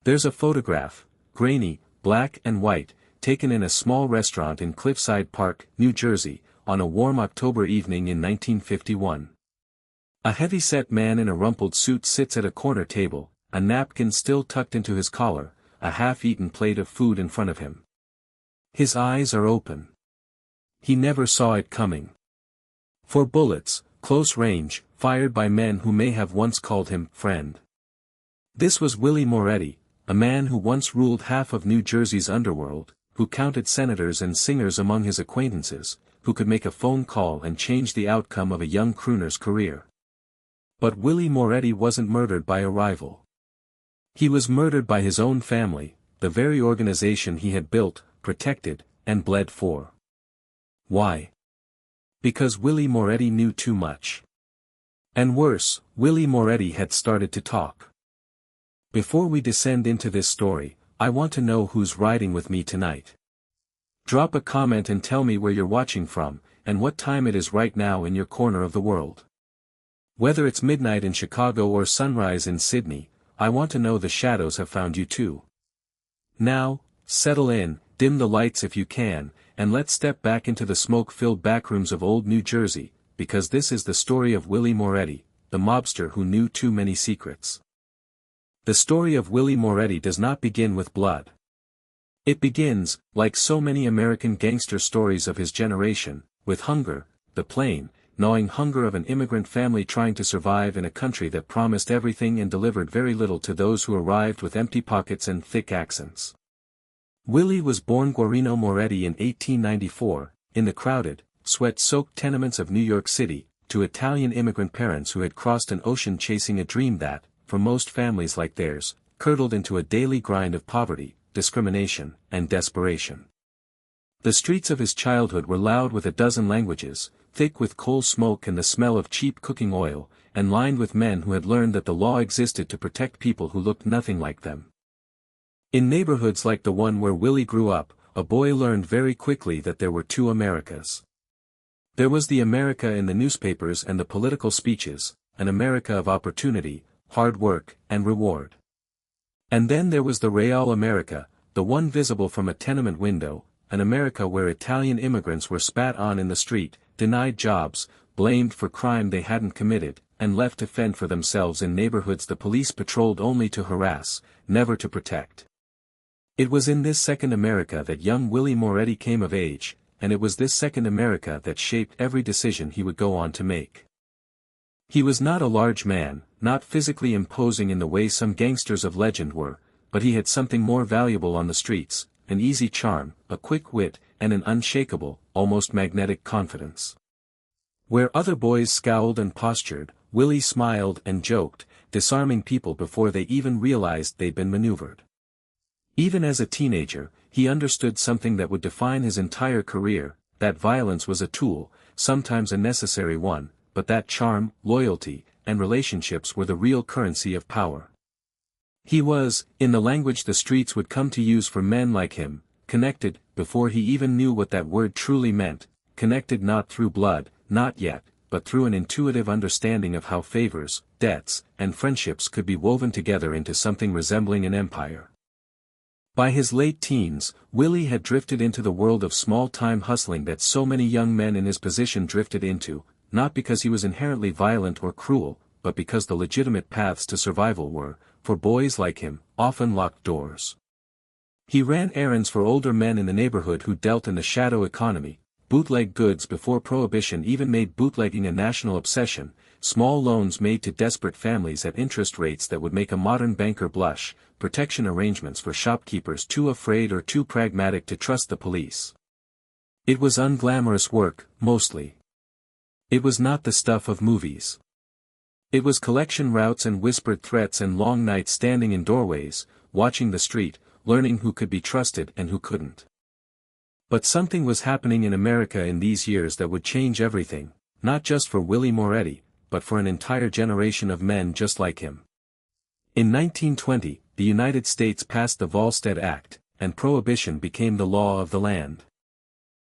There's a photograph, grainy, black and white, taken in a small restaurant in Cliffside Park, New Jersey, on a warm October evening in 1951. A heavy-set man in a rumpled suit sits at a corner table, a napkin still tucked into his collar, a half-eaten plate of food in front of him. His eyes are open. He never saw it coming. 4 bullets, close range, fired by men who may have once called him friend. This was Willie Moretti, a man who once ruled half of New Jersey's underworld, who counted senators and singers among his acquaintances, who could make a phone call and change the outcome of a young crooner's career. But Willie Moretti wasn't murdered by a rival. He was murdered by his own family, the very organization he had built, protected, and bled for. Why? Because Willie Moretti knew too much. And worse, Willie Moretti had started to talk. Before we descend into this story, I want to know who's riding with me tonight. Drop a comment and tell me where you're watching from, and what time it is right now in your corner of the world. Whether it's midnight in Chicago or sunrise in Sydney, I want to know the shadows have found you too. Now, settle in, dim the lights if you can, and let's step back into the smoke-filled backrooms of old New Jersey, because this is the story of Willie Moretti, the mobster who knew too many secrets. The story of Willie Moretti does not begin with blood. It begins, like so many American gangster stories of his generation, with hunger, the plain, gnawing hunger of an immigrant family trying to survive in a country that promised everything and delivered very little to those who arrived with empty pockets and thick accents. Willie was born Guarino Moretti in 1894, in the crowded, sweat-soaked tenements of New York City, to Italian immigrant parents who had crossed an ocean chasing a dream that, for most families like theirs, curdled into a daily grind of poverty, discrimination, and desperation. The streets of his childhood were loud with a dozen languages, thick with coal smoke and the smell of cheap cooking oil, and lined with men who had learned that the law existed to protect people who looked nothing like them. In neighborhoods like the one where Willie grew up, a boy learned very quickly that there were 2 Americas. There was the America in the newspapers and the political speeches, an America of opportunity, hard work, and reward. And then there was the Real America, the one visible from a tenement window, an America where Italian immigrants were spat on in the street, denied jobs, blamed for crime they hadn't committed, and left to fend for themselves in neighborhoods the police patrolled only to harass, never to protect. It was in this second America that young Willie Moretti came of age, and it was this second America that shaped every decision he would go on to make. He was not a large man, not physically imposing in the way some gangsters of legend were, but he had something more valuable on the streets, an easy charm, a quick wit, and an unshakable, almost magnetic confidence. Where other boys scowled and postured, Willie smiled and joked, disarming people before they even realized they'd been maneuvered. Even as a teenager, he understood something that would define his entire career, that violence was a tool, sometimes a necessary one, but that charm, loyalty, and relationships were the real currency of power. He was, in the language the streets would come to use for men like him, connected, before he even knew what that word truly meant, connected not through blood, not yet, but through an intuitive understanding of how favors, debts, and friendships could be woven together into something resembling an empire. By his late teens, Willie had drifted into the world of small-time hustling that so many young men in his position drifted into, not because he was inherently violent or cruel, but because the legitimate paths to survival were, for boys like him, often locked doors. He ran errands for older men in the neighborhood who dealt in the shadow economy, bootleg goods before Prohibition even made bootlegging a national obsession, small loans made to desperate families at interest rates that would make a modern banker blush, protection arrangements for shopkeepers too afraid or too pragmatic to trust the police. It was unglamorous work, mostly. It was not the stuff of movies. It was collection routes and whispered threats and long nights standing in doorways, watching the street, learning who could be trusted and who couldn't. But something was happening in America in these years that would change everything, not just for Willie Moretti, but for an entire generation of men just like him. In 1920, the United States passed the Volstead Act, and Prohibition became the law of the land.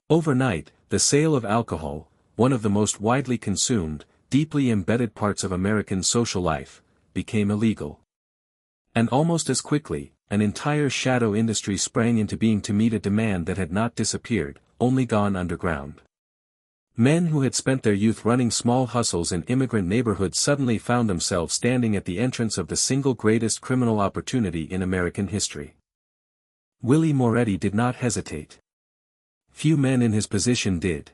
Overnight, the sale of alcohol, one of the most widely consumed, deeply embedded parts of American social life, became illegal. And almost as quickly, an entire shadow industry sprang into being to meet a demand that had not disappeared, only gone underground. Men who had spent their youth running small hustles in immigrant neighborhoods suddenly found themselves standing at the entrance of the single greatest criminal opportunity in American history. Willie Moretti did not hesitate. Few men in his position did.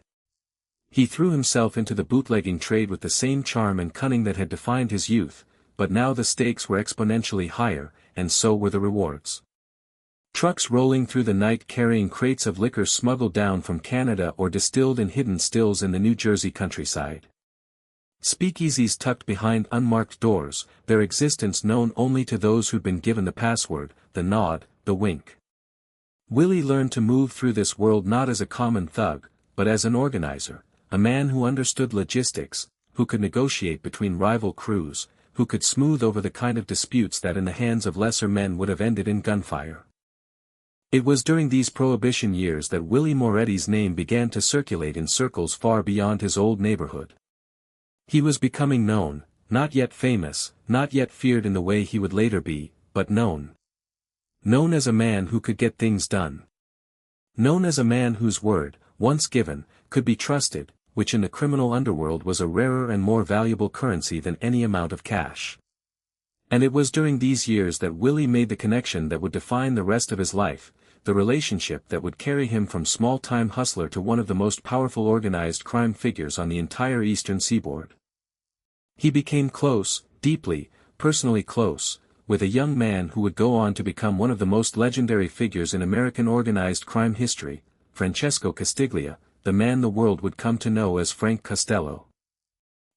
He threw himself into the bootlegging trade with the same charm and cunning that had defined his youth, but now the stakes were exponentially higher, and so were the rewards. Trucks rolling through the night carrying crates of liquor smuggled down from Canada or distilled in hidden stills in the New Jersey countryside. Speakeasies tucked behind unmarked doors, their existence known only to those who'd been given the password, the nod, the wink. Willie learned to move through this world not as a common thug, but as an organizer, a man who understood logistics, who could negotiate between rival crews, who could smooth over the kind of disputes that in the hands of lesser men would have ended in gunfire. It was during these Prohibition years that Willie Moretti's name began to circulate in circles far beyond his old neighborhood. He was becoming known, not yet famous, not yet feared in the way he would later be, but known. Known as a man who could get things done. Known as a man whose word, once given, could be trusted, which in the criminal underworld was a rarer and more valuable currency than any amount of cash. And it was during these years that Willie made the connection that would define the rest of his life, the relationship that would carry him from small-time hustler to one of the most powerful organized crime figures on the entire eastern seaboard. He became close, deeply, personally close, with a young man who would go on to become one of the most legendary figures in American organized crime history, Francesco Castiglia, the man the world would come to know as Frank Costello.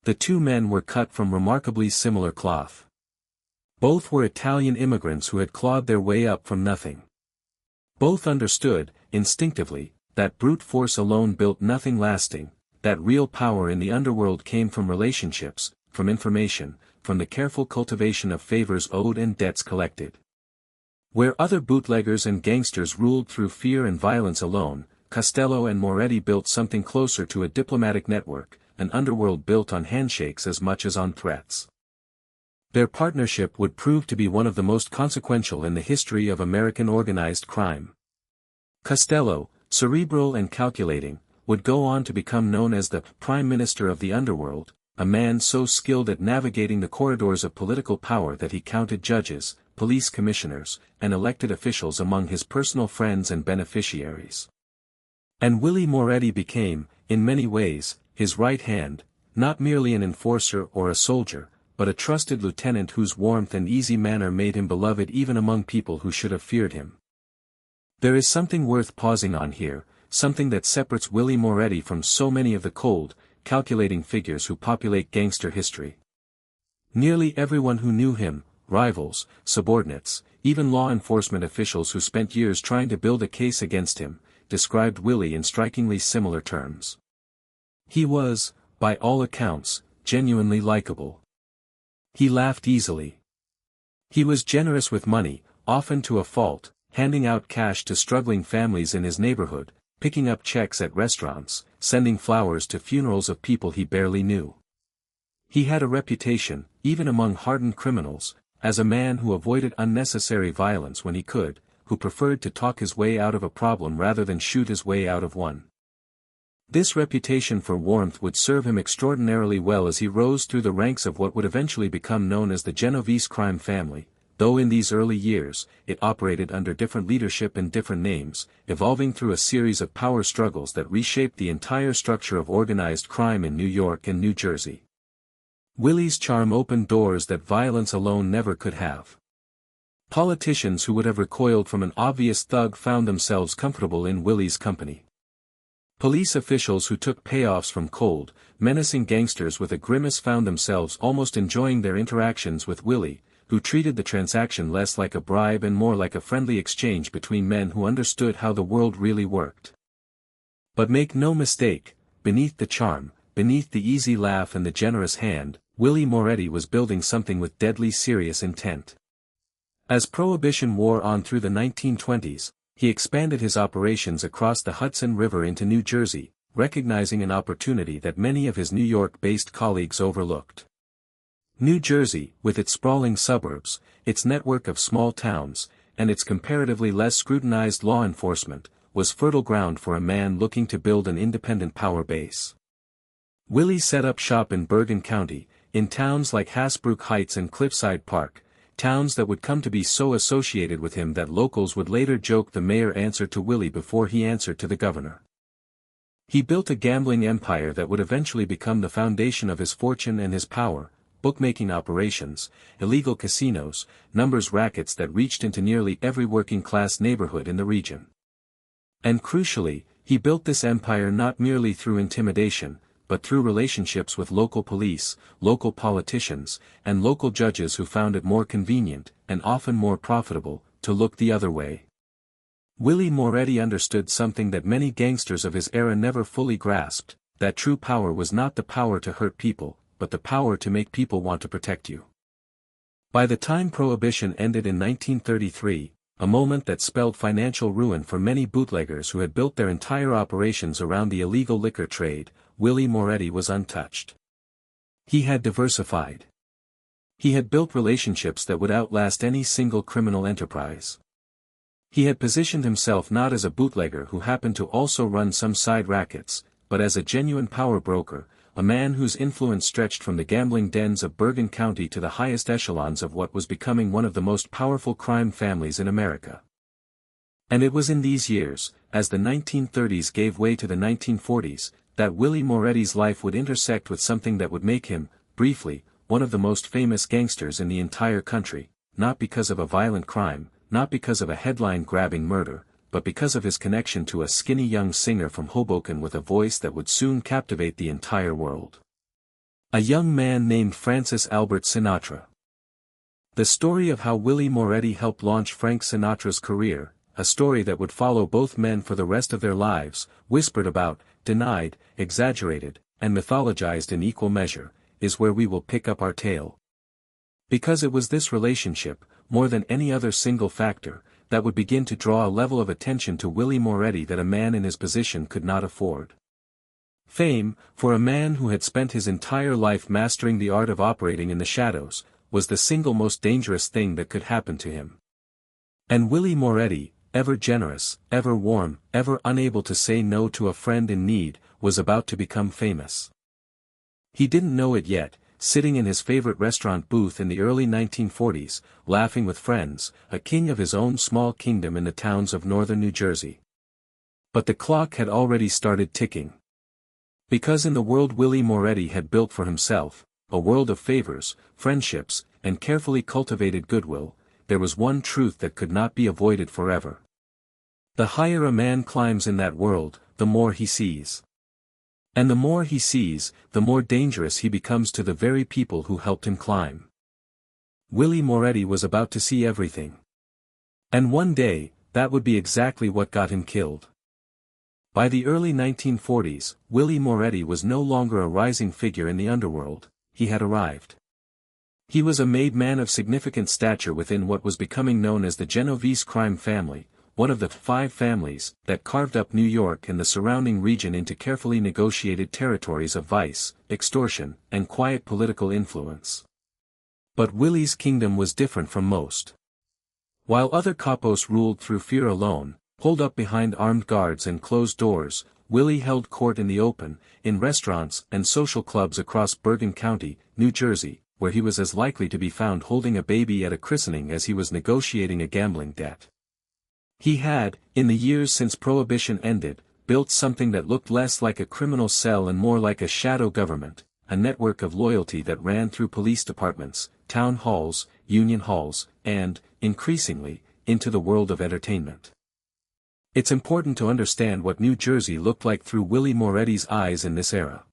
The two men were cut from remarkably similar cloth. Both were Italian immigrants who had clawed their way up from nothing. Both understood, instinctively, that brute force alone built nothing lasting, that real power in the underworld came from relationships, from information, from the careful cultivation of favors owed and debts collected. Where other bootleggers and gangsters ruled through fear and violence alone, Costello and Moretti built something closer to a diplomatic network, an underworld built on handshakes as much as on threats. Their partnership would prove to be one of the most consequential in the history of American organized crime. Costello, cerebral and calculating, would go on to become known as the Prime Minister of the Underworld, a man so skilled at navigating the corridors of political power that he counted judges, police commissioners, and elected officials among his personal friends and beneficiaries. And Willie Moretti became, in many ways, his right hand, not merely an enforcer or a soldier, but a trusted lieutenant whose warmth and easy manner made him beloved even among people who should have feared him. There is something worth pausing on here, something that separates Willie Moretti from so many of the cold, calculating figures who populate gangster history. Nearly everyone who knew him, rivals, subordinates, even law enforcement officials who spent years trying to build a case against him, described Willie in strikingly similar terms. He was, by all accounts, genuinely likable. He laughed easily. He was generous with money, often to a fault, handing out cash to struggling families in his neighborhood, picking up checks at restaurants, sending flowers to funerals of people he barely knew. He had a reputation, even among hardened criminals, as a man who avoided unnecessary violence when he could, who preferred to talk his way out of a problem rather than shoot his way out of one. This reputation for warmth would serve him extraordinarily well as he rose through the ranks of what would eventually become known as the Genovese crime family, though in these early years, it operated under different leadership and different names, evolving through a series of power struggles that reshaped the entire structure of organized crime in New York and New Jersey. Willie's charm opened doors that violence alone never could have. Politicians who would have recoiled from an obvious thug found themselves comfortable in Willie's company. Police officials who took payoffs from cold, menacing gangsters with a grimace found themselves almost enjoying their interactions with Willie, who treated the transaction less like a bribe and more like a friendly exchange between men who understood how the world really worked. But make no mistake, beneath the charm, beneath the easy laugh and the generous hand, Willie Moretti was building something with deadly serious intent. As Prohibition wore on through the 1920s, he expanded his operations across the Hudson River into New Jersey, recognizing an opportunity that many of his New York-based colleagues overlooked. New Jersey, with its sprawling suburbs, its network of small towns, and its comparatively less scrutinized law enforcement, was fertile ground for a man looking to build an independent power base. Willie set up shop in Bergen County, in towns like Hasbrouck Heights and Cliffside Park, towns that would come to be so associated with him that locals would later joke the mayor answered to Willie before he answered to the governor. He built a gambling empire that would eventually become the foundation of his fortune and his power: bookmaking operations, illegal casinos, numbers rackets that reached into nearly every working-class neighborhood in the region. And crucially, he built this empire not merely through intimidation, but through relationships with local police, local politicians, and local judges who found it more convenient, and often more profitable, to look the other way. Willie Moretti understood something that many gangsters of his era never fully grasped: that true power was not the power to hurt people, but the power to make people want to protect you. By the time Prohibition ended in 1933, a moment that spelled financial ruin for many bootleggers who had built their entire operations around the illegal liquor trade, Willie Moretti was untouched. He had diversified. He had built relationships that would outlast any single criminal enterprise. He had positioned himself not as a bootlegger who happened to also run some side rackets, but as a genuine power broker, a man whose influence stretched from the gambling dens of Bergen County to the highest echelons of what was becoming one of the most powerful crime families in America. And it was in these years, as the 1930s gave way to the 1940s, that Willie Moretti's life would intersect with something that would make him, briefly, one of the most famous gangsters in the entire country, not because of a violent crime, not because of a headline-grabbing murder, but because of his connection to a skinny young singer from Hoboken with a voice that would soon captivate the entire world. A young man named Francis Albert Sinatra. The story of how Willie Moretti helped launch Frank Sinatra's career, a story that would follow both men for the rest of their lives, whispered about, denied, exaggerated, and mythologized in equal measure, is where we will pick up our tale. Because it was this relationship, more than any other single factor, that would begin to draw a level of attention to Willie Moretti that a man in his position could not afford. Fame, for a man who had spent his entire life mastering the art of operating in the shadows, was the single most dangerous thing that could happen to him. And Willie Moretti, ever generous, ever warm, ever unable to say no to a friend in need, was about to become famous. He didn't know it yet, sitting in his favorite restaurant booth in the early 1940s, laughing with friends, a king of his own small kingdom in the towns of northern New Jersey. But the clock had already started ticking. Because in the world Willie Moretti had built for himself, a world of favors, friendships, and carefully cultivated goodwill, there was one truth that could not be avoided forever. The higher a man climbs in that world, the more he sees. And the more he sees, the more dangerous he becomes to the very people who helped him climb. Willie Moretti was about to see everything. And one day, that would be exactly what got him killed. By the early 1940s, Willie Moretti was no longer a rising figure in the underworld, he had arrived. He was a made man of significant stature within what was becoming known as the Genovese crime family, one of the 5 families that carved up New York and the surrounding region into carefully negotiated territories of vice, extortion, and quiet political influence. But Willie's kingdom was different from most. While other capos ruled through fear alone, holed up behind armed guards and closed doors, Willie held court in the open, in restaurants and social clubs across Bergen County, New Jersey, where he was as likely to be found holding a baby at a christening as he was negotiating a gambling debt. He had, in the years since Prohibition ended, built something that looked less like a criminal cell and more like a shadow government, a network of loyalty that ran through police departments, town halls, union halls, and, increasingly, into the world of entertainment. It's important to understand what New Jersey looked like through Willie Moretti's eyes in this era.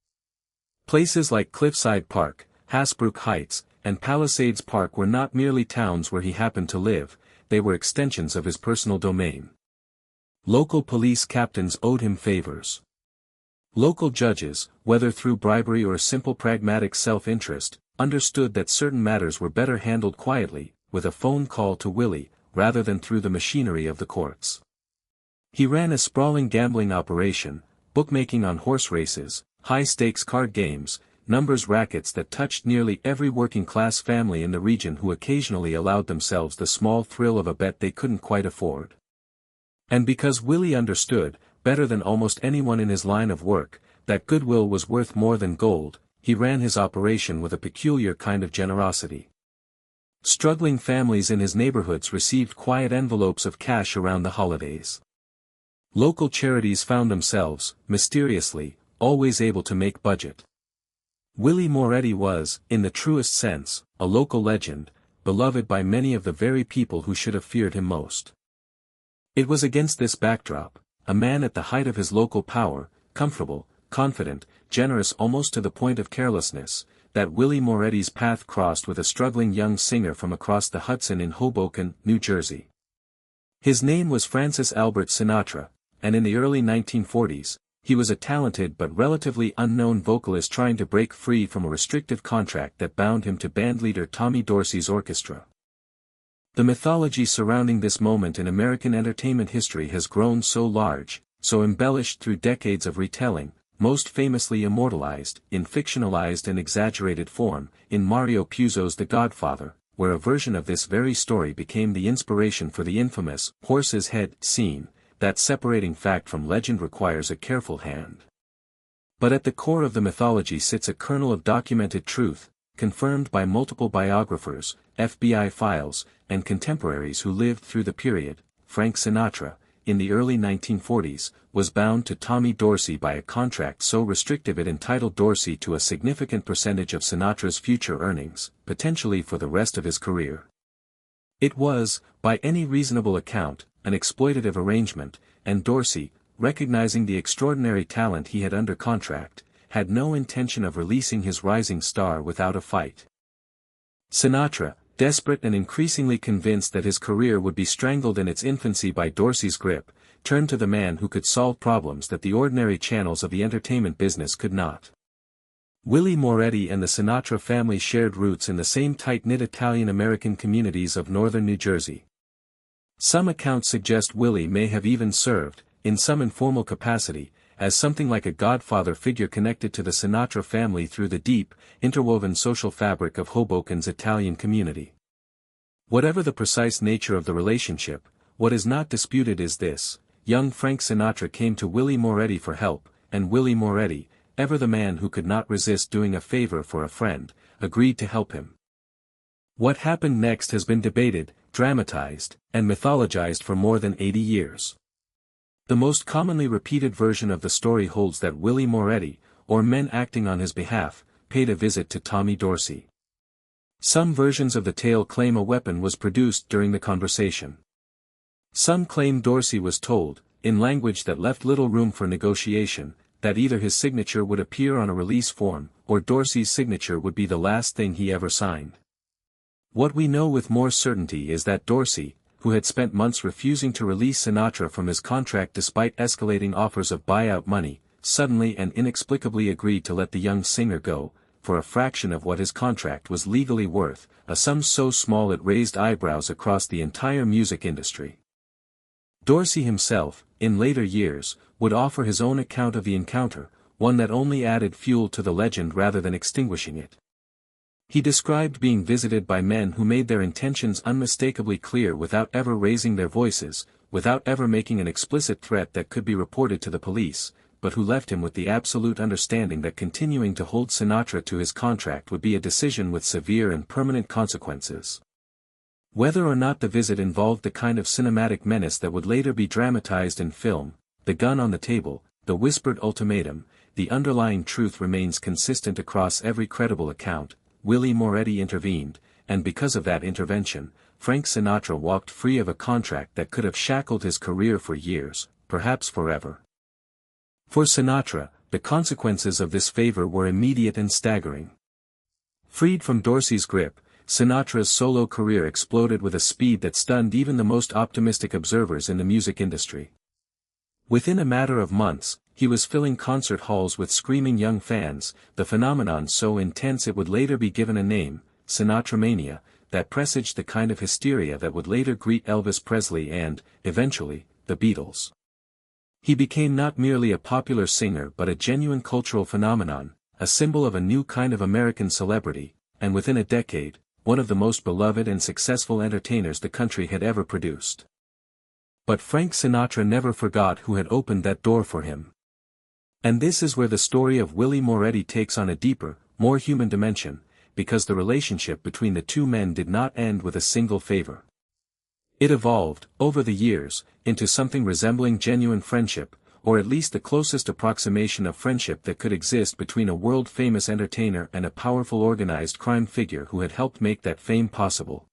Places like Cliffside Park, Hasbrouck Heights, and Palisades Park were not merely towns where he happened to live, they were extensions of his personal domain. Local police captains owed him favors. Local judges, whether through bribery or simple pragmatic self-interest, understood that certain matters were better handled quietly, with a phone call to Willie, rather than through the machinery of the courts. He ran a sprawling gambling operation, bookmaking on horse races, high-stakes card games, numbers rackets that touched nearly every working-class family in the region who occasionally allowed themselves the small thrill of a bet they couldn't quite afford. And because Willie understood, better than almost anyone in his line of work, that goodwill was worth more than gold, he ran his operation with a peculiar kind of generosity. Struggling families in his neighborhoods received quiet envelopes of cash around the holidays. Local charities found themselves, mysteriously, always able to make budget. Willie Moretti was, in the truest sense, a local legend, beloved by many of the very people who should have feared him most. It was against this backdrop, a man at the height of his local power, comfortable, confident, generous almost to the point of carelessness, that Willie Moretti's path crossed with a struggling young singer from across the Hudson in Hoboken, New Jersey. His name was Francis Albert Sinatra, and in the early 1940s, he was a talented but relatively unknown vocalist trying to break free from a restrictive contract that bound him to bandleader Tommy Dorsey's orchestra. The mythology surrounding this moment in American entertainment history has grown so large, so embellished through decades of retelling, most famously immortalized, in fictionalized and exaggerated form, in Mario Puzo's The Godfather, where a version of this very story became the inspiration for the infamous horse's head scene. That separating fact from legend requires a careful hand. But at the core of the mythology sits a kernel of documented truth, confirmed by multiple biographers, FBI files, and contemporaries who lived through the period. Frank Sinatra, in the early 1940s, was bound to Tommy Dorsey by a contract so restrictive it entitled Dorsey to a significant percentage of Sinatra's future earnings, potentially for the rest of his career. It was, by any reasonable account, an exploitative arrangement, and Dorsey, recognizing the extraordinary talent he had under contract, had no intention of releasing his rising star without a fight. Sinatra, desperate and increasingly convinced that his career would be strangled in its infancy by Dorsey's grip, turned to the man who could solve problems that the ordinary channels of the entertainment business could not. Willie Moretti and the Sinatra family shared roots in the same tight-knit Italian-American communities of northern New Jersey. Some accounts suggest Willie may have even served, in some informal capacity, as something like a godfather figure connected to the Sinatra family through the deep, interwoven social fabric of Hoboken's Italian community. Whatever the precise nature of the relationship, what is not disputed is this: young Frank Sinatra came to Willie Moretti for help, and Willie Moretti, ever the man who could not resist doing a favor for a friend, agreed to help him. What happened next has been debated, dramatized, and mythologized for more than 80 years. The most commonly repeated version of the story holds that Willie Moretti, or men acting on his behalf, paid a visit to Tommy Dorsey. Some versions of the tale claim a weapon was produced during the conversation. Some claim Dorsey was told, in language that left little room for negotiation, that either his signature would appear on a release form, or Dorsey's signature would be the last thing he ever signed. What we know with more certainty is that Dorsey, who had spent months refusing to release Sinatra from his contract despite escalating offers of buyout money, suddenly and inexplicably agreed to let the young singer go, for a fraction of what his contract was legally worth, a sum so small it raised eyebrows across the entire music industry. Dorsey himself, in later years, would offer his own account of the encounter, one that only added fuel to the legend rather than extinguishing it. He described being visited by men who made their intentions unmistakably clear without ever raising their voices, without ever making an explicit threat that could be reported to the police, but who left him with the absolute understanding that continuing to hold Sinatra to his contract would be a decision with severe and permanent consequences. Whether or not the visit involved the kind of cinematic menace that would later be dramatized in film, the gun on the table, the whispered ultimatum, the underlying truth remains consistent across every credible account. Willie Moretti intervened, and because of that intervention, Frank Sinatra walked free of a contract that could have shackled his career for years, perhaps forever. For Sinatra, the consequences of this favor were immediate and staggering. Freed from Dorsey's grip, Sinatra's solo career exploded with a speed that stunned even the most optimistic observers in the music industry. Within a matter of months, he was filling concert halls with screaming young fans, the phenomenon so intense it would later be given a name, Sinatramania, that presaged the kind of hysteria that would later greet Elvis Presley and, eventually, the Beatles. He became not merely a popular singer but a genuine cultural phenomenon, a symbol of a new kind of American celebrity, and within a decade, one of the most beloved and successful entertainers the country had ever produced. But Frank Sinatra never forgot who had opened that door for him. And this is where the story of Willie Moretti takes on a deeper, more human dimension, because the relationship between the two men did not end with a single favor. It evolved, over the years, into something resembling genuine friendship, or at least the closest approximation of friendship that could exist between a world-famous entertainer and a powerful organized crime figure who had helped make that fame possible.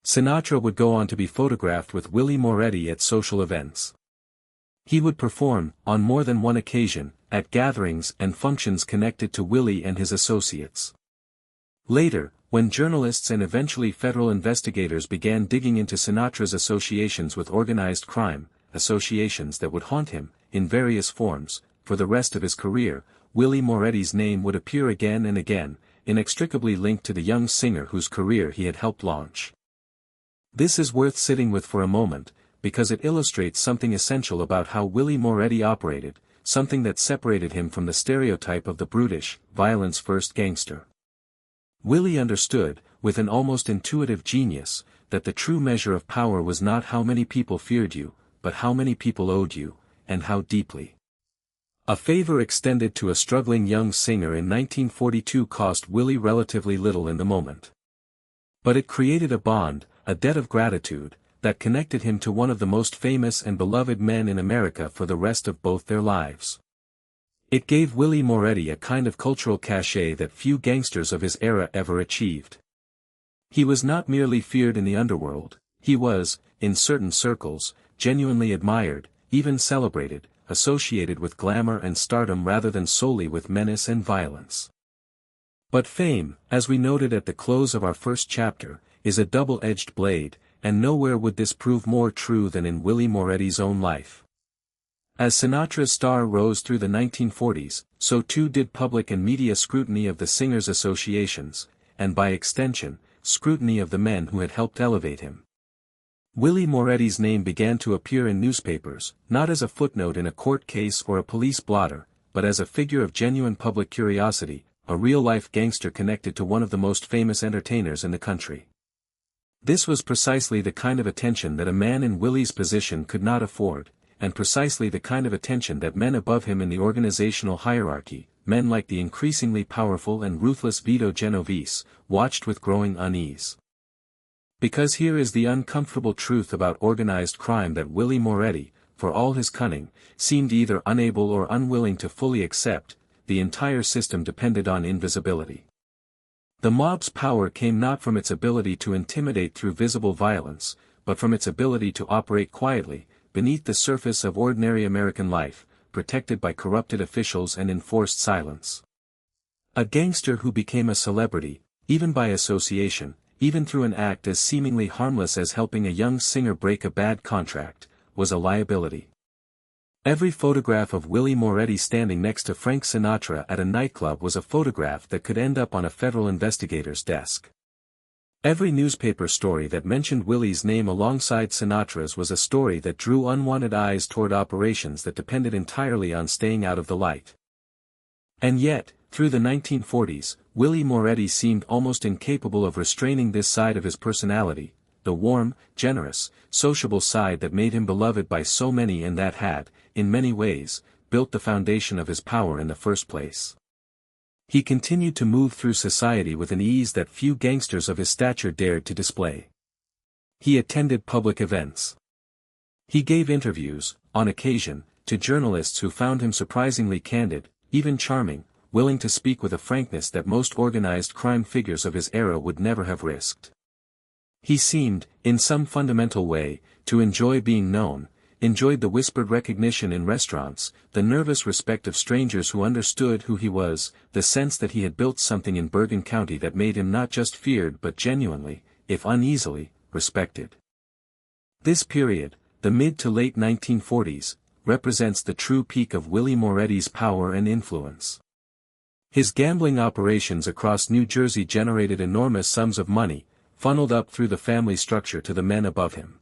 Sinatra would go on to be photographed with Willie Moretti at social events. He would perform, on more than one occasion, at gatherings and functions connected to Willie and his associates. Later, when journalists and eventually federal investigators began digging into Sinatra's associations with organized crime, associations that would haunt him, in various forms, for the rest of his career, Willie Moretti's name would appear again and again, inextricably linked to the young singer whose career he had helped launch. This is worth sitting with for a moment, because it illustrates something essential about how Willie Moretti operated, something that separated him from the stereotype of the brutish, violence-first gangster. Willie understood, with an almost intuitive genius, that the true measure of power was not how many people feared you, but how many people owed you, and how deeply. A favor extended to a struggling young singer in 1942 cost Willie relatively little in the moment. But it created a bond, a debt of gratitude, that connected him to one of the most famous and beloved men in America for the rest of both their lives. It gave Willie Moretti a kind of cultural cachet that few gangsters of his era ever achieved. He was not merely feared in the underworld, he was, in certain circles, genuinely admired, even celebrated, associated with glamour and stardom rather than solely with menace and violence. But fame, as we noted at the close of our first chapter, is a double-edged blade, and nowhere would this prove more true than in Willie Moretti's own life. As Sinatra's star rose through the 1940s, so too did public and media scrutiny of the singer's associations, and by extension, scrutiny of the men who had helped elevate him. Willie Moretti's name began to appear in newspapers, not as a footnote in a court case or a police blotter, but as a figure of genuine public curiosity, a real-life gangster connected to one of the most famous entertainers in the country. This was precisely the kind of attention that a man in Willie's position could not afford, and precisely the kind of attention that men above him in the organizational hierarchy, men like the increasingly powerful and ruthless Vito Genovese, watched with growing unease. Because here is the uncomfortable truth about organized crime that Willie Moretti, for all his cunning, seemed either unable or unwilling to fully accept. The entire system depended on invisibility. The mob's power came not from its ability to intimidate through visible violence, but from its ability to operate quietly, beneath the surface of ordinary American life, protected by corrupted officials and enforced silence. A gangster who became a celebrity, even by association, even through an act as seemingly harmless as helping a young singer break a bad contract, was a liability. Every photograph of Willie Moretti standing next to Frank Sinatra at a nightclub was a photograph that could end up on a federal investigator's desk. Every newspaper story that mentioned Willie's name alongside Sinatra's was a story that drew unwanted eyes toward operations that depended entirely on staying out of the light. And yet, through the 1940s, Willie Moretti seemed almost incapable of restraining this side of his personality, the warm, generous, sociable side that made him beloved by so many and that had, in many ways, built the foundation of his power in the first place. He continued to move through society with an ease that few gangsters of his stature dared to display. He attended public events. He gave interviews, on occasion, to journalists who found him surprisingly candid, even charming, willing to speak with a frankness that most organized crime figures of his era would never have risked. He seemed, in some fundamental way, to enjoy being known, enjoyed the whispered recognition in restaurants, the nervous respect of strangers who understood who he was, the sense that he had built something in Bergen County that made him not just feared but genuinely, if uneasily, respected. This period, the mid to late 1940s, represents the true peak of Willie Moretti's power and influence. His gambling operations across New Jersey generated enormous sums of money, funneled up through the family structure to the men above him.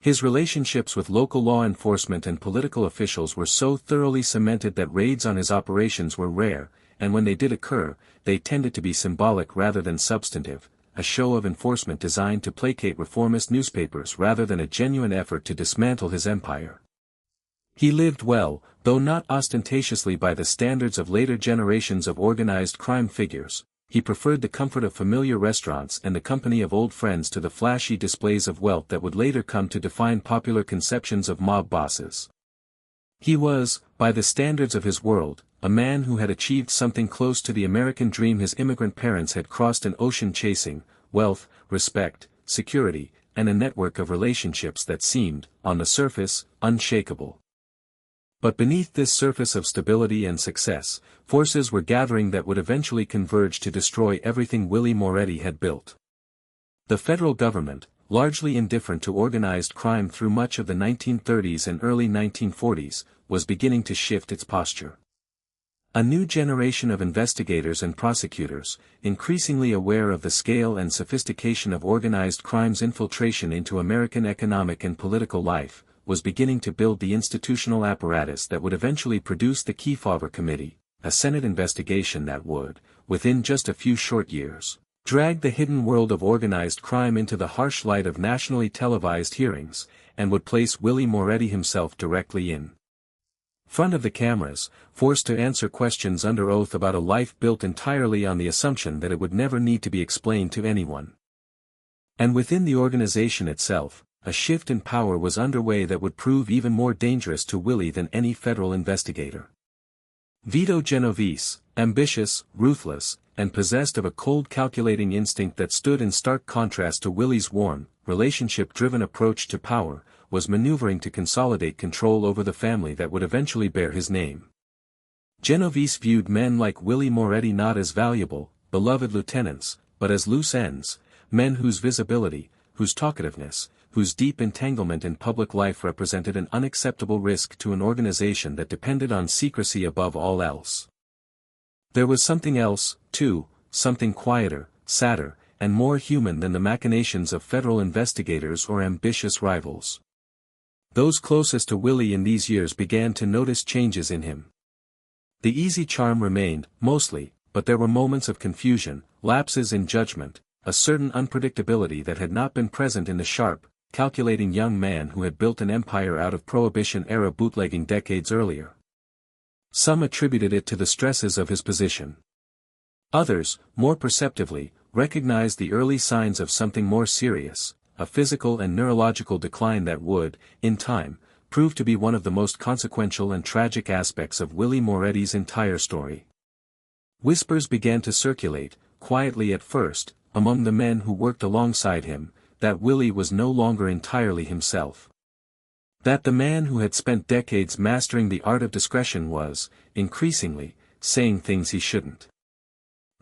His relationships with local law enforcement and political officials were so thoroughly cemented that raids on his operations were rare, and when they did occur, they tended to be symbolic rather than substantive, a show of enforcement designed to placate reformist newspapers rather than a genuine effort to dismantle his empire. He lived well, though not ostentatiously by the standards of later generations of organized crime figures. He preferred the comfort of familiar restaurants and the company of old friends to the flashy displays of wealth that would later come to define popular conceptions of mob bosses. He was, by the standards of his world, a man who had achieved something close to the American dream his immigrant parents had crossed an ocean chasing: wealth, respect, security, and a network of relationships that seemed, on the surface, unshakable. But beneath this surface of stability and success, forces were gathering that would eventually converge to destroy everything Willie Moretti had built. The federal government, largely indifferent to organized crime through much of the 1930s and early 1940s, was beginning to shift its posture. A new generation of investigators and prosecutors, increasingly aware of the scale and sophistication of organized crime's infiltration into American economic and political life, was beginning to build the institutional apparatus that would eventually produce the Kefauver Committee, a Senate investigation that would, within just a few short years, drag the hidden world of organized crime into the harsh light of nationally televised hearings, and would place Willie Moretti himself directly in front of the cameras, forced to answer questions under oath about a life built entirely on the assumption that it would never need to be explained to anyone. And within the organization itself, a shift in power was underway that would prove even more dangerous to Willie than any federal investigator. Vito Genovese, ambitious, ruthless, and possessed of a cold calculating instinct that stood in stark contrast to Willie's warm, relationship-driven approach to power, was maneuvering to consolidate control over the family that would eventually bear his name. Genovese viewed men like Willie Moretti not as valuable, beloved lieutenants, but as loose ends, men whose visibility, whose talkativeness, whose deep entanglement in public life represented an unacceptable risk to an organization that depended on secrecy above all else. There was something else, too, something quieter, sadder, and more human than the machinations of federal investigators or ambitious rivals. Those closest to Willie in these years began to notice changes in him. The easy charm remained, mostly, but there were moments of confusion, lapses in judgment, a certain unpredictability that had not been present in the sharp, calculating young man who had built an empire out of Prohibition-era bootlegging decades earlier. Some attributed it to the stresses of his position. Others, more perceptively, recognized the early signs of something more serious, a physical and neurological decline that would, in time, prove to be one of the most consequential and tragic aspects of Willie Moretti's entire story. Whispers began to circulate, quietly at first, among the men who worked alongside him, that Willie was no longer entirely himself. That the man who had spent decades mastering the art of discretion was, increasingly, saying things he shouldn't.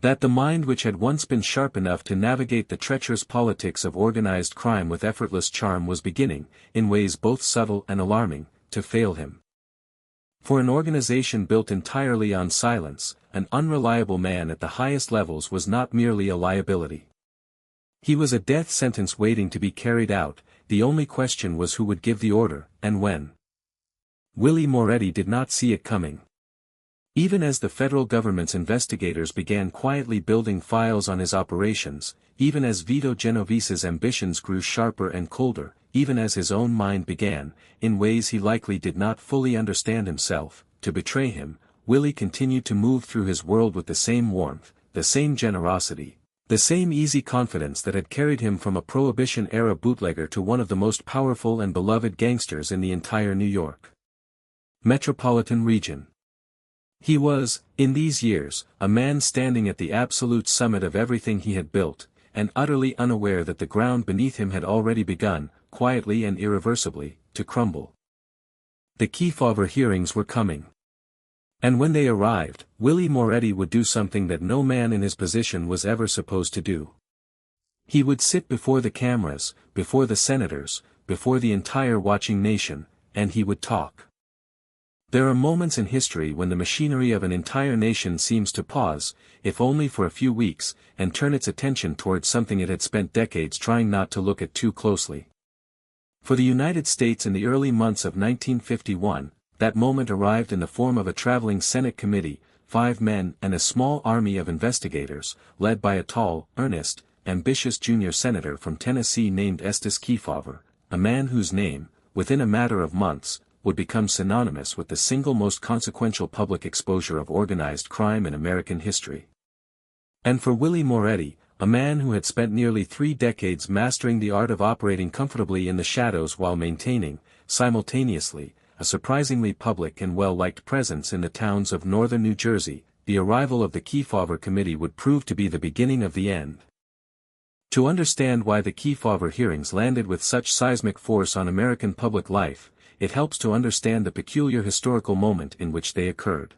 That the mind which had once been sharp enough to navigate the treacherous politics of organized crime with effortless charm was beginning, in ways both subtle and alarming, to fail him. For an organization built entirely on silence, an unreliable man at the highest levels was not merely a liability. He was a death sentence waiting to be carried out. The only question was who would give the order, and when. Willie Moretti did not see it coming. Even as the federal government's investigators began quietly building files on his operations, even as Vito Genovese's ambitions grew sharper and colder, even as his own mind began, in ways he likely did not fully understand himself, to betray him, Willie continued to move through his world with the same warmth, the same generosity, the same easy confidence that had carried him from a Prohibition-era bootlegger to one of the most powerful and beloved gangsters in the entire New York metropolitan region. He was, in these years, a man standing at the absolute summit of everything he had built, and utterly unaware that the ground beneath him had already begun, quietly and irreversibly, to crumble. The Kefauver hearings were coming. And when they arrived, Willie Moretti would do something that no man in his position was ever supposed to do. He would sit before the cameras, before the senators, before the entire watching nation, and he would talk. There are moments in history when the machinery of an entire nation seems to pause, if only for a few weeks, and turn its attention towards something it had spent decades trying not to look at too closely. For the United States in the early months of 1951, that moment arrived in the form of a traveling Senate committee, 5 men and a small army of investigators, led by a tall, earnest, ambitious junior senator from Tennessee named Estes Kefauver, a man whose name, within a matter of months, would become synonymous with the single most consequential public exposure of organized crime in American history. And for Willie Moretti, a man who had spent nearly 3 decades mastering the art of operating comfortably in the shadows while maintaining, simultaneously, a surprisingly public and well-liked presence in the towns of northern New Jersey, the arrival of the Kefauver Committee would prove to be the beginning of the end. To understand why the Kefauver hearings landed with such seismic force on American public life, it helps to understand the peculiar historical moment in which they occurred.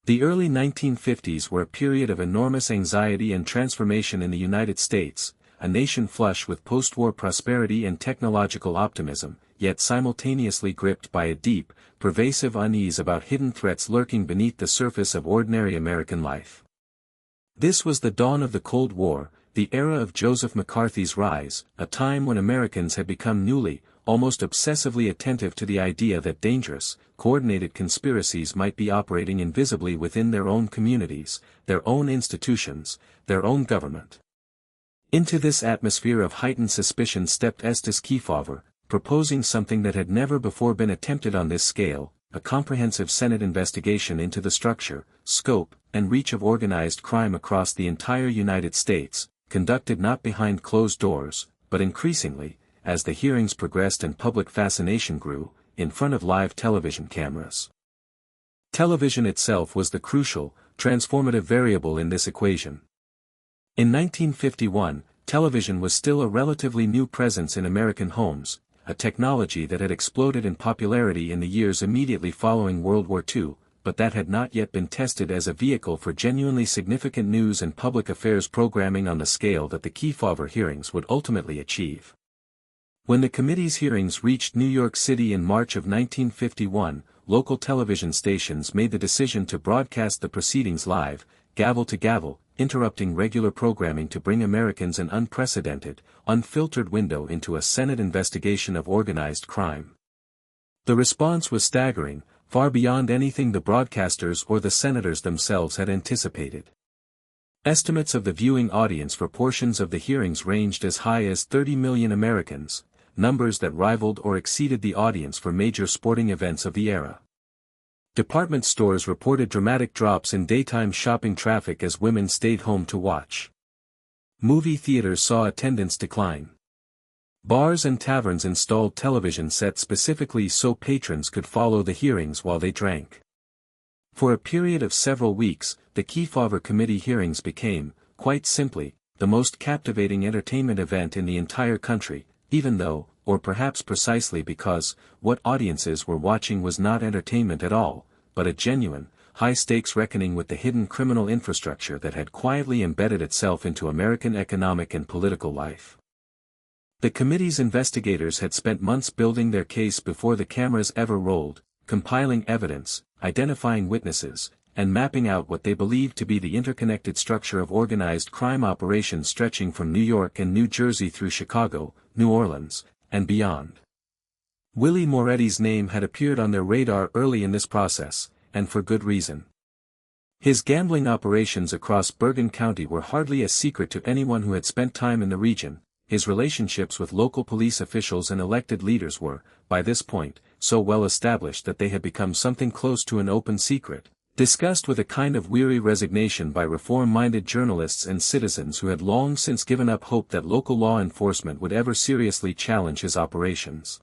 The early 1950s were a period of enormous anxiety and transformation in the United States, a nation flush with post-war prosperity and technological optimism, yet simultaneously gripped by a deep, pervasive unease about hidden threats lurking beneath the surface of ordinary American life. This was the dawn of the Cold War, the era of Joseph McCarthy's rise, a time when Americans had become newly, almost obsessively attentive to the idea that dangerous, coordinated conspiracies might be operating invisibly within their own communities, their own institutions, their own government. Into this atmosphere of heightened suspicion stepped Estes Kefauver, proposing something that had never before been attempted on this scale, a comprehensive Senate investigation into the structure, scope, and reach of organized crime across the entire United States, conducted not behind closed doors, but increasingly, as the hearings progressed and public fascination grew, in front of live television cameras. Television itself was the crucial, transformative variable in this equation. In 1951, television was still a relatively new presence in American homes, a technology that had exploded in popularity in the years immediately following World War II, but that had not yet been tested as a vehicle for genuinely significant news and public affairs programming on the scale that the Kefauver hearings would ultimately achieve. When the committee's hearings reached New York City in March of 1951, local television stations made the decision to broadcast the proceedings live, gavel to gavel, interrupting regular programming to bring Americans an unprecedented, unfiltered window into a Senate investigation of organized crime. The response was staggering, far beyond anything the broadcasters or the senators themselves had anticipated. Estimates of the viewing audience for portions of the hearings ranged as high as 30 million Americans, numbers that rivaled or exceeded the audience for major sporting events of the era. Department stores reported dramatic drops in daytime shopping traffic as women stayed home to watch. Movie theaters saw attendance decline. Bars and taverns installed television sets specifically so patrons could follow the hearings while they drank. For a period of several weeks, the Kefauver Committee hearings became, quite simply, the most captivating entertainment event in the entire country, even though, or perhaps precisely because, what audiences were watching was not entertainment at all, but a genuine, high-stakes reckoning with the hidden criminal infrastructure that had quietly embedded itself into American economic and political life. The committee's investigators had spent months building their case before the cameras ever rolled, compiling evidence, identifying witnesses, and mapping out what they believed to be the interconnected structure of organized crime operations stretching from New York and New Jersey through Chicago, New Orleans, and beyond. Willie Moretti's name had appeared on their radar early in this process, and for good reason. His gambling operations across Bergen County were hardly a secret to anyone who had spent time in the region. His relationships with local police officials and elected leaders were, by this point, so well established that they had become something close to an open secret, discussed with a kind of weary resignation by reform-minded journalists and citizens who had long since given up hope that local law enforcement would ever seriously challenge his operations.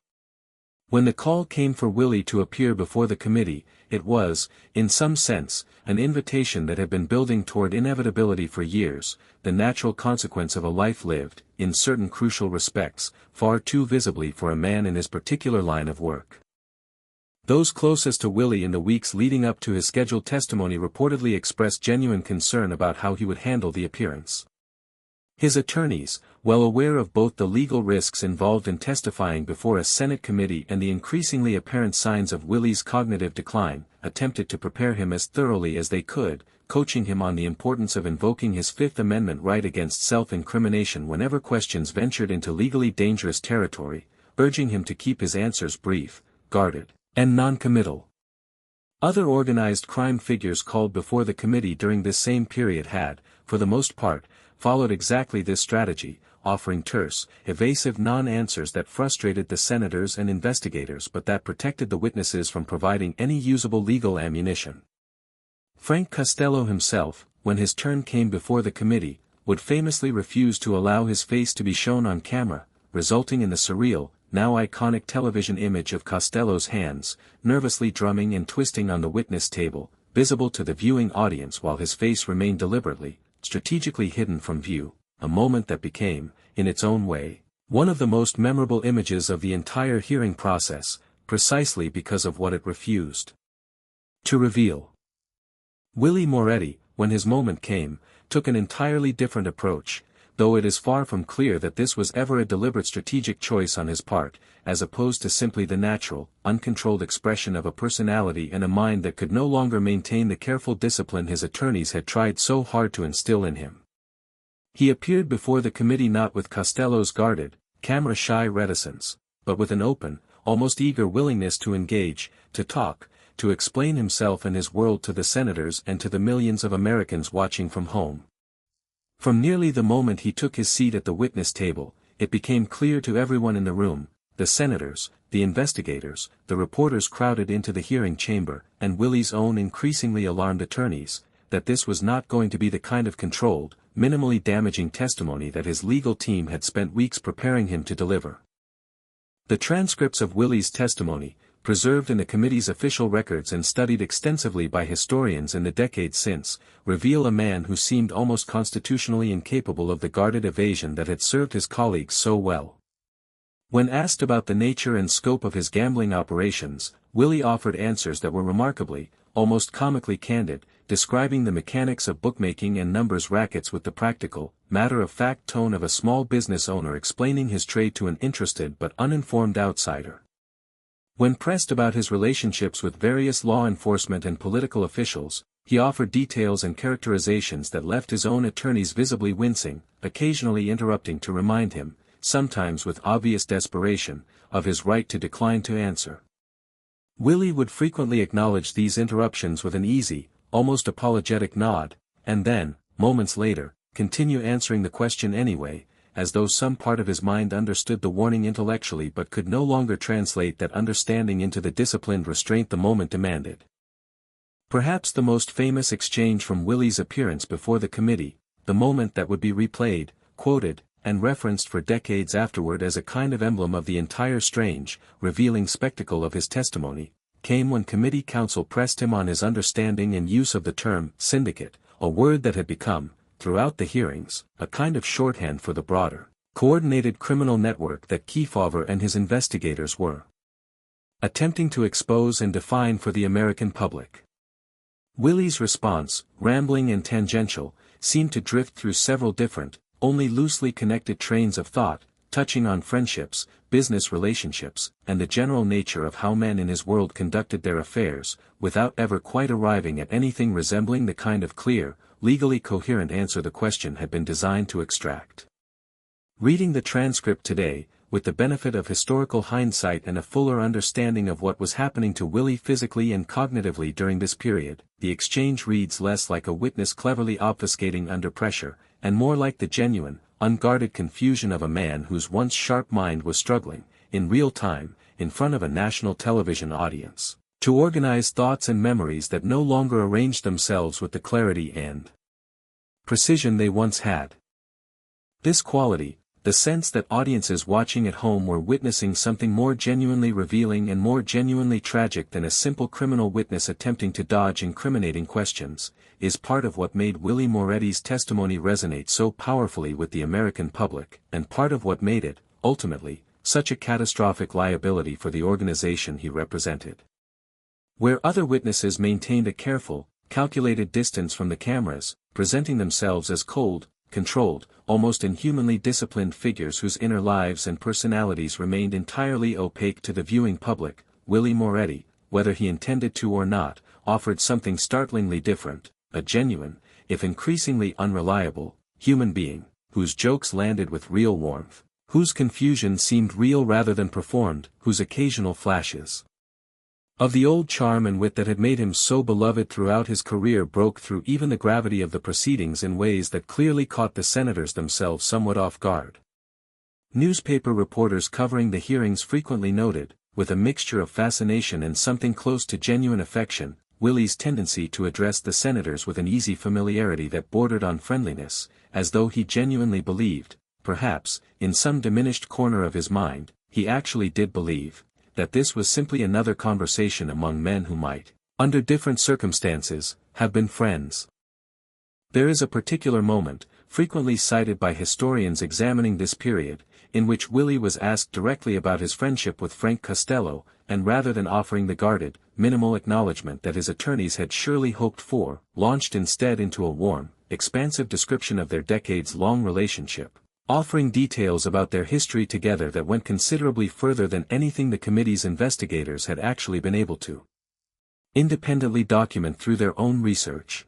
When the call came for Willie to appear before the committee, it was, in some sense, an invitation that had been building toward inevitability for years, the natural consequence of a life lived, in certain crucial respects, far too visibly for a man in his particular line of work. Those closest to Willie in the weeks leading up to his scheduled testimony reportedly expressed genuine concern about how he would handle the appearance. His attorneys, well aware of both the legal risks involved in testifying before a Senate committee and the increasingly apparent signs of Willie's cognitive decline, attempted to prepare him as thoroughly as they could, coaching him on the importance of invoking his Fifth Amendment right against self-incrimination whenever questions ventured into legally dangerous territory, urging him to keep his answers brief, guarded, and non-committal. Other organized crime figures called before the committee during this same period had, for the most part, followed exactly this strategy, offering terse, evasive non-answers that frustrated the senators and investigators but that protected the witnesses from providing any usable legal ammunition. Frank Costello himself, when his turn came before the committee, would famously refuse to allow his face to be shown on camera, resulting in the surreal, now iconic television image of Costello's hands, nervously drumming and twisting on the witness table, visible to the viewing audience while his face remained deliberately, strategically hidden from view, a moment that became, in its own way, one of the most memorable images of the entire hearing process, precisely because of what it refused to reveal. Willie Moretti, when his moment came, took an entirely different approach, though it is far from clear that this was ever a deliberate strategic choice on his part, as opposed to simply the natural, uncontrolled expression of a personality and a mind that could no longer maintain the careful discipline his attorneys had tried so hard to instill in him. He appeared before the committee not with Costello's guarded, camera-shy reticence, but with an open, almost eager willingness to engage, to talk, to explain himself and his world to the senators and to the millions of Americans watching from home. From nearly the moment he took his seat at the witness table, it became clear to everyone in the room, the senators, the investigators, the reporters crowded into the hearing chamber, and Willie's own increasingly alarmed attorneys, that this was not going to be the kind of controlled, minimally damaging testimony that his legal team had spent weeks preparing him to deliver. The transcripts of Willie's testimony, preserved in the committee's official records and studied extensively by historians in the decades since, reveal a man who seemed almost constitutionally incapable of the guarded evasion that had served his colleagues so well. When asked about the nature and scope of his gambling operations, Willie offered answers that were remarkably, almost comically candid, describing the mechanics of bookmaking and numbers rackets with the practical, matter-of-fact tone of a small business owner explaining his trade to an interested but uninformed outsider. When pressed about his relationships with various law enforcement and political officials, he offered details and characterizations that left his own attorneys visibly wincing, occasionally interrupting to remind him, sometimes with obvious desperation, of his right to decline to answer. Willie would frequently acknowledge these interruptions with an easy, almost apologetic nod, and then, moments later, continue answering the question anyway, as though some part of his mind understood the warning intellectually but could no longer translate that understanding into the disciplined restraint the moment demanded. Perhaps the most famous exchange from Willie's appearance before the committee, the moment that would be replayed, quoted, and referenced for decades afterward as a kind of emblem of the entire strange, revealing spectacle of his testimony, came when committee counsel pressed him on his understanding and use of the term syndicate, a word that had become, throughout the hearings, a kind of shorthand for the broader, coordinated criminal network that Kefauver and his investigators were attempting to expose and define for the American public. Willie's response, rambling and tangential, seemed to drift through several different, only loosely connected trains of thought, touching on friendships, business relationships, and the general nature of how men in his world conducted their affairs, without ever quite arriving at anything resembling the kind of clear, legally coherent answer the question had been designed to extract. Reading the transcript today, with the benefit of historical hindsight and a fuller understanding of what was happening to Willie physically and cognitively during this period, the exchange reads less like a witness cleverly obfuscating under pressure, and more like the genuine, unguarded confusion of a man whose once sharp mind was struggling, in real time, in front of a national television audience, to organize thoughts and memories that no longer arranged themselves with the clarity and precision they once had. This quality, the sense that audiences watching at home were witnessing something more genuinely revealing and more genuinely tragic than a simple criminal witness attempting to dodge incriminating questions, is part of what made Willie Moretti's testimony resonate so powerfully with the American public, and part of what made it, ultimately, such a catastrophic liability for the organization he represented. Where other witnesses maintained a careful, calculated distance from the cameras, presenting themselves as cold, controlled, almost inhumanly disciplined figures whose inner lives and personalities remained entirely opaque to the viewing public, Willie Moretti, whether he intended to or not, offered something startlingly different, a genuine, if increasingly unreliable, human being, whose jokes landed with real warmth, whose confusion seemed real rather than performed, whose occasional flashes of the old charm and wit that had made him so beloved throughout his career broke through even the gravity of the proceedings in ways that clearly caught the senators themselves somewhat off guard. Newspaper reporters covering the hearings frequently noted, with a mixture of fascination and something close to genuine affection, Willie's tendency to address the senators with an easy familiarity that bordered on friendliness, as though he genuinely believed, perhaps, in some diminished corner of his mind, he actually did believe, that this was simply another conversation among men who might, under different circumstances, have been friends. There is a particular moment, frequently cited by historians examining this period, in which Willie was asked directly about his friendship with Frank Costello, and rather than offering the guarded, minimal acknowledgement that his attorneys had surely hoped for, launched instead into a warm, expansive description of their decades-long relationship, offering details about their history together that went considerably further than anything the committee's investigators had actually been able to independently document through their own research.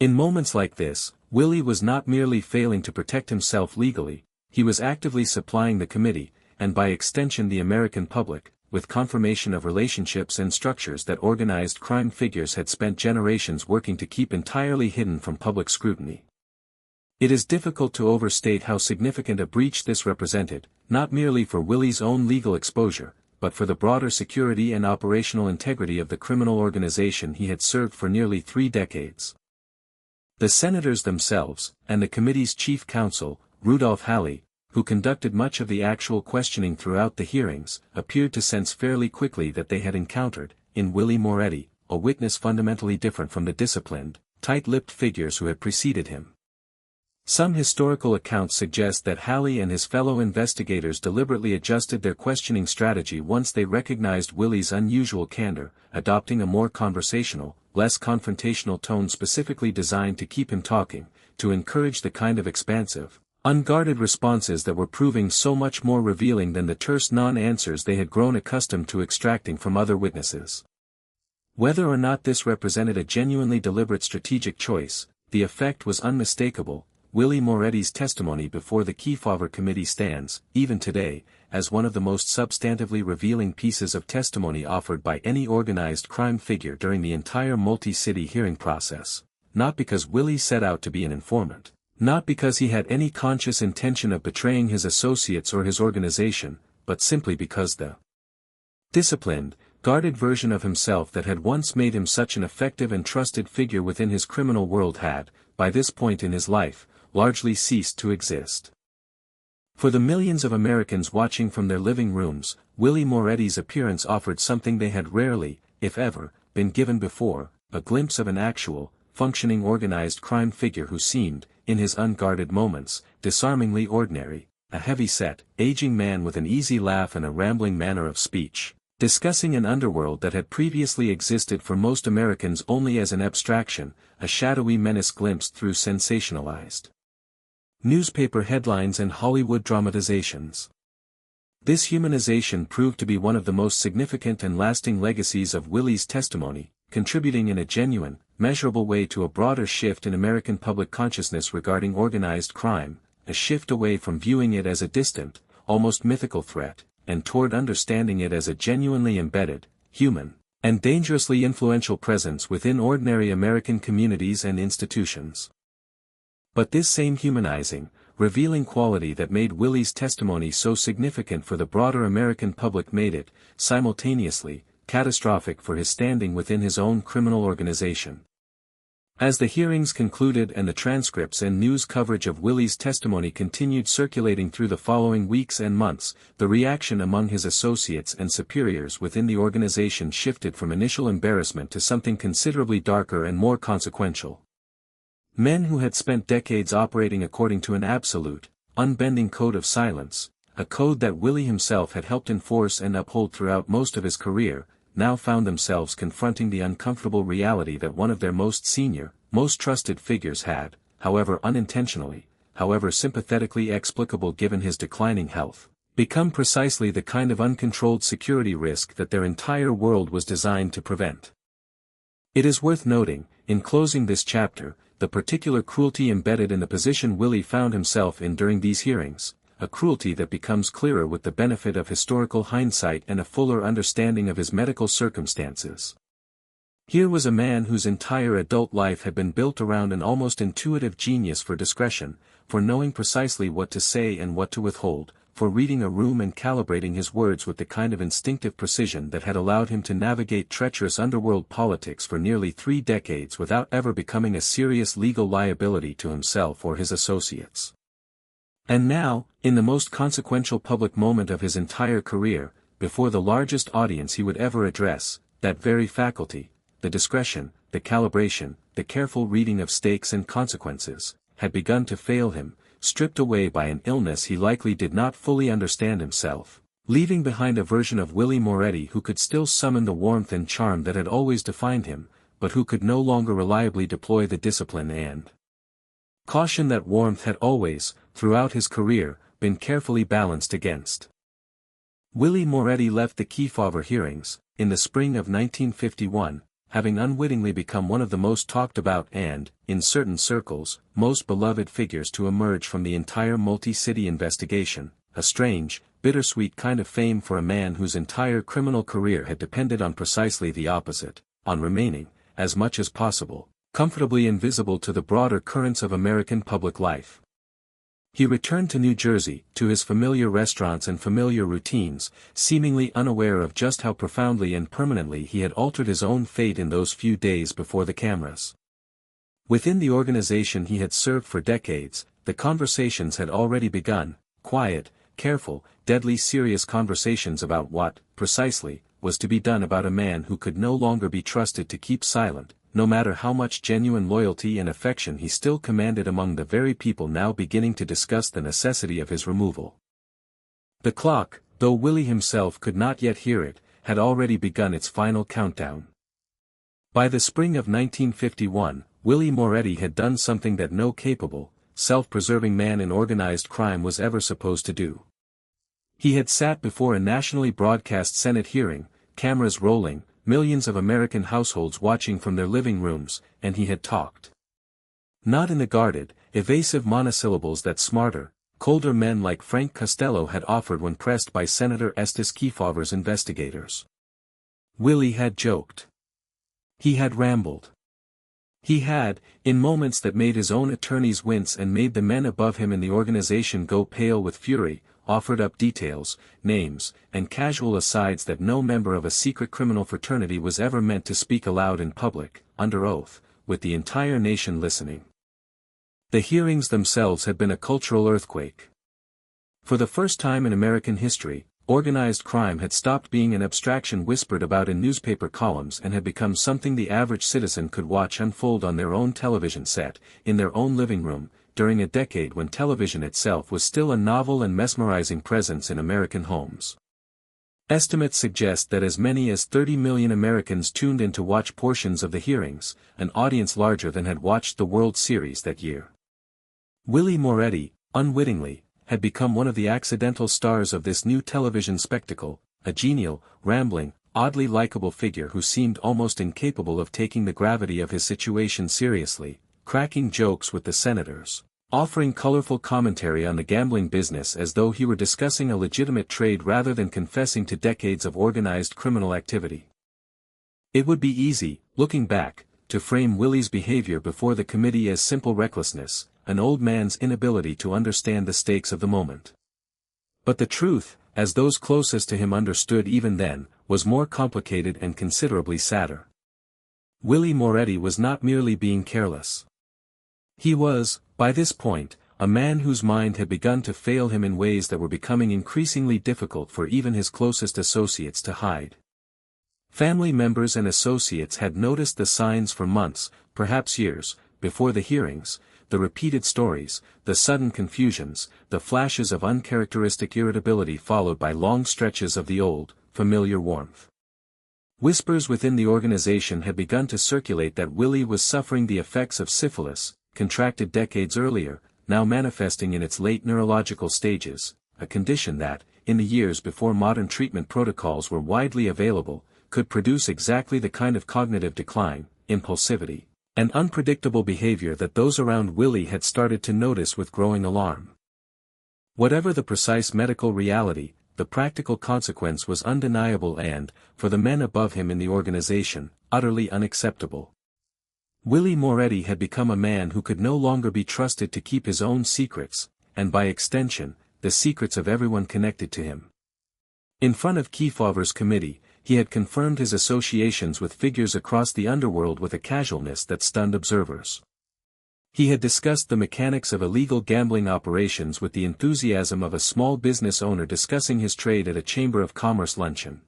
In moments like this, Willie was not merely failing to protect himself legally, he was actively supplying the committee, and by extension the American public, with confirmation of relationships and structures that organized crime figures had spent generations working to keep entirely hidden from public scrutiny. It is difficult to overstate how significant a breach this represented, not merely for Willie's own legal exposure, but for the broader security and operational integrity of the criminal organization he had served for nearly 3 decades. The senators themselves, and the committee's chief counsel, Rudolph Halley, who conducted much of the actual questioning throughout the hearings, appeared to sense fairly quickly that they had encountered, in Willie Moretti, a witness fundamentally different from the disciplined, tight-lipped figures who had preceded him. Some historical accounts suggest that Halley and his fellow investigators deliberately adjusted their questioning strategy once they recognized Willie's unusual candor, adopting a more conversational, less confrontational tone specifically designed to keep him talking, to encourage the kind of expansive, unguarded responses that were proving so much more revealing than the terse non-answers they had grown accustomed to extracting from other witnesses. Whether or not this represented a genuinely deliberate strategic choice, the effect was unmistakable. Willie Moretti's testimony before the Kefauver Committee stands, even today, as one of the most substantively revealing pieces of testimony offered by any organized crime figure during the entire multi-city hearing process, not because Willie set out to be an informant, not because he had any conscious intention of betraying his associates or his organization, but simply because the disciplined, guarded version of himself that had once made him such an effective and trusted figure within his criminal world had, by this point in his life, largely ceased to exist. For the millions of Americans watching from their living rooms, Willie Moretti's appearance offered something they had rarely, if ever, been given before, a glimpse of an actual, functioning organized crime figure who seemed, in his unguarded moments, disarmingly ordinary, a heavy-set, aging man with an easy laugh and a rambling manner of speech, discussing an underworld that had previously existed for most Americans only as an abstraction, a shadowy menace glimpsed through sensationalized newspaper headlines and Hollywood dramatizations. This humanization proved to be one of the most significant and lasting legacies of Willie's testimony, contributing in a genuine, measurable way to a broader shift in American public consciousness regarding organized crime, a shift away from viewing it as a distant, almost mythical threat, and toward understanding it as a genuinely embedded, human, and dangerously influential presence within ordinary American communities and institutions. But this same humanizing, revealing quality that made Willie's testimony so significant for the broader American public made it, simultaneously, catastrophic for his standing within his own criminal organization. As the hearings concluded and the transcripts and news coverage of Willie's testimony continued circulating through the following weeks and months, the reaction among his associates and superiors within the organization shifted from initial embarrassment to something considerably darker and more consequential. Men who had spent decades operating according to an absolute, unbending code of silence, a code that Willie himself had helped enforce and uphold throughout most of his career, now found themselves confronting the uncomfortable reality that one of their most senior, most trusted figures had, however unintentionally, however sympathetically explicable given his declining health, become precisely the kind of uncontrolled security risk that their entire world was designed to prevent. It is worth noting, in closing this chapter, the particular cruelty embedded in the position Willie found himself in during these hearings, a cruelty that becomes clearer with the benefit of historical hindsight and a fuller understanding of his medical circumstances. Here was a man whose entire adult life had been built around an almost intuitive genius for discretion, for knowing precisely what to say and what to withhold, for reading a room and calibrating his words with the kind of instinctive precision that had allowed him to navigate treacherous underworld politics for nearly 3 decades without ever becoming a serious legal liability to himself or his associates. And now, in the most consequential public moment of his entire career, before the largest audience he would ever address, that very faculty, the discretion, the calibration, the careful reading of stakes and consequences, had begun to fail him, stripped away by an illness he likely did not fully understand himself, leaving behind a version of Willie Moretti who could still summon the warmth and charm that had always defined him, but who could no longer reliably deploy the discipline and caution that warmth had always, throughout his career, been carefully balanced against. Willie Moretti left the Kefauver hearings, in the spring of 1951, having unwittingly become one of the most talked about and, in certain circles, most beloved figures to emerge from the entire multi-city investigation, a strange, bittersweet kind of fame for a man whose entire criminal career had depended on precisely the opposite, on remaining, as much as possible, comfortably invisible to the broader currents of American public life. He returned to New Jersey, to his familiar restaurants and familiar routines, seemingly unaware of just how profoundly and permanently he had altered his own fate in those few days before the cameras. Within the organization he had served for decades, the conversations had already begun, quiet, careful, deadly serious conversations about what, precisely, was to be done about a man who could no longer be trusted to keep silent, no matter how much genuine loyalty and affection he still commanded among the very people now beginning to discuss the necessity of his removal. The clock, though Willie himself could not yet hear it, had already begun its final countdown. By the spring of 1951, Willie Moretti had done something that no capable, self-preserving man in organized crime was ever supposed to do. He had sat before a nationally broadcast Senate hearing, cameras rolling, millions of American households watching from their living rooms, and he had talked. Not in the guarded, evasive monosyllables that smarter, colder men like Frank Costello had offered when pressed by Senator Estes Kefauver's investigators. Willie had joked. He had rambled. He had, in moments that made his own attorneys wince and made the men above him in the organization go pale with fury, offered up details, names, and casual asides that no member of a secret criminal fraternity was ever meant to speak aloud in public, under oath, with the entire nation listening. The hearings themselves had been a cultural earthquake. For the first time in American history, organized crime had stopped being an abstraction whispered about in newspaper columns and had become something the average citizen could watch unfold on their own television set, in their own living room, during a decade when television itself was still a novel and mesmerizing presence in American homes. Estimates suggest that as many as 30 million Americans tuned in to watch portions of the hearings, an audience larger than had watched the World Series that year. Willie Moretti, unwittingly, had become one of the accidental stars of this new television spectacle, a genial, rambling, oddly likable figure who seemed almost incapable of taking the gravity of his situation seriously, cracking jokes with the senators, offering colorful commentary on the gambling business as though he were discussing a legitimate trade rather than confessing to decades of organized criminal activity. It would be easy, looking back, to frame Willie's behavior before the committee as simple recklessness, an old man's inability to understand the stakes of the moment. But the truth, as those closest to him understood even then, was more complicated and considerably sadder. Willie Moretti was not merely being careless. He was, by this point, a man whose mind had begun to fail him in ways that were becoming increasingly difficult for even his closest associates to hide. Family members and associates had noticed the signs for months, perhaps years, before the hearings, the repeated stories, the sudden confusions, the flashes of uncharacteristic irritability followed by long stretches of the old, familiar warmth. Whispers within the organization had begun to circulate that Willie was suffering the effects of syphilis, contracted decades earlier, now manifesting in its late neurological stages, a condition that, in the years before modern treatment protocols were widely available, could produce exactly the kind of cognitive decline, impulsivity, and unpredictable behavior that those around Willie had started to notice with growing alarm. Whatever the precise medical reality, the practical consequence was undeniable and, for the men above him in the organization, utterly unacceptable. Willie Moretti had become a man who could no longer be trusted to keep his own secrets, and by extension, the secrets of everyone connected to him. In front of Kefauver's committee, he had confirmed his associations with figures across the underworld with a casualness that stunned observers. He had discussed the mechanics of illegal gambling operations with the enthusiasm of a small business owner discussing his trade at a Chamber of Commerce luncheon.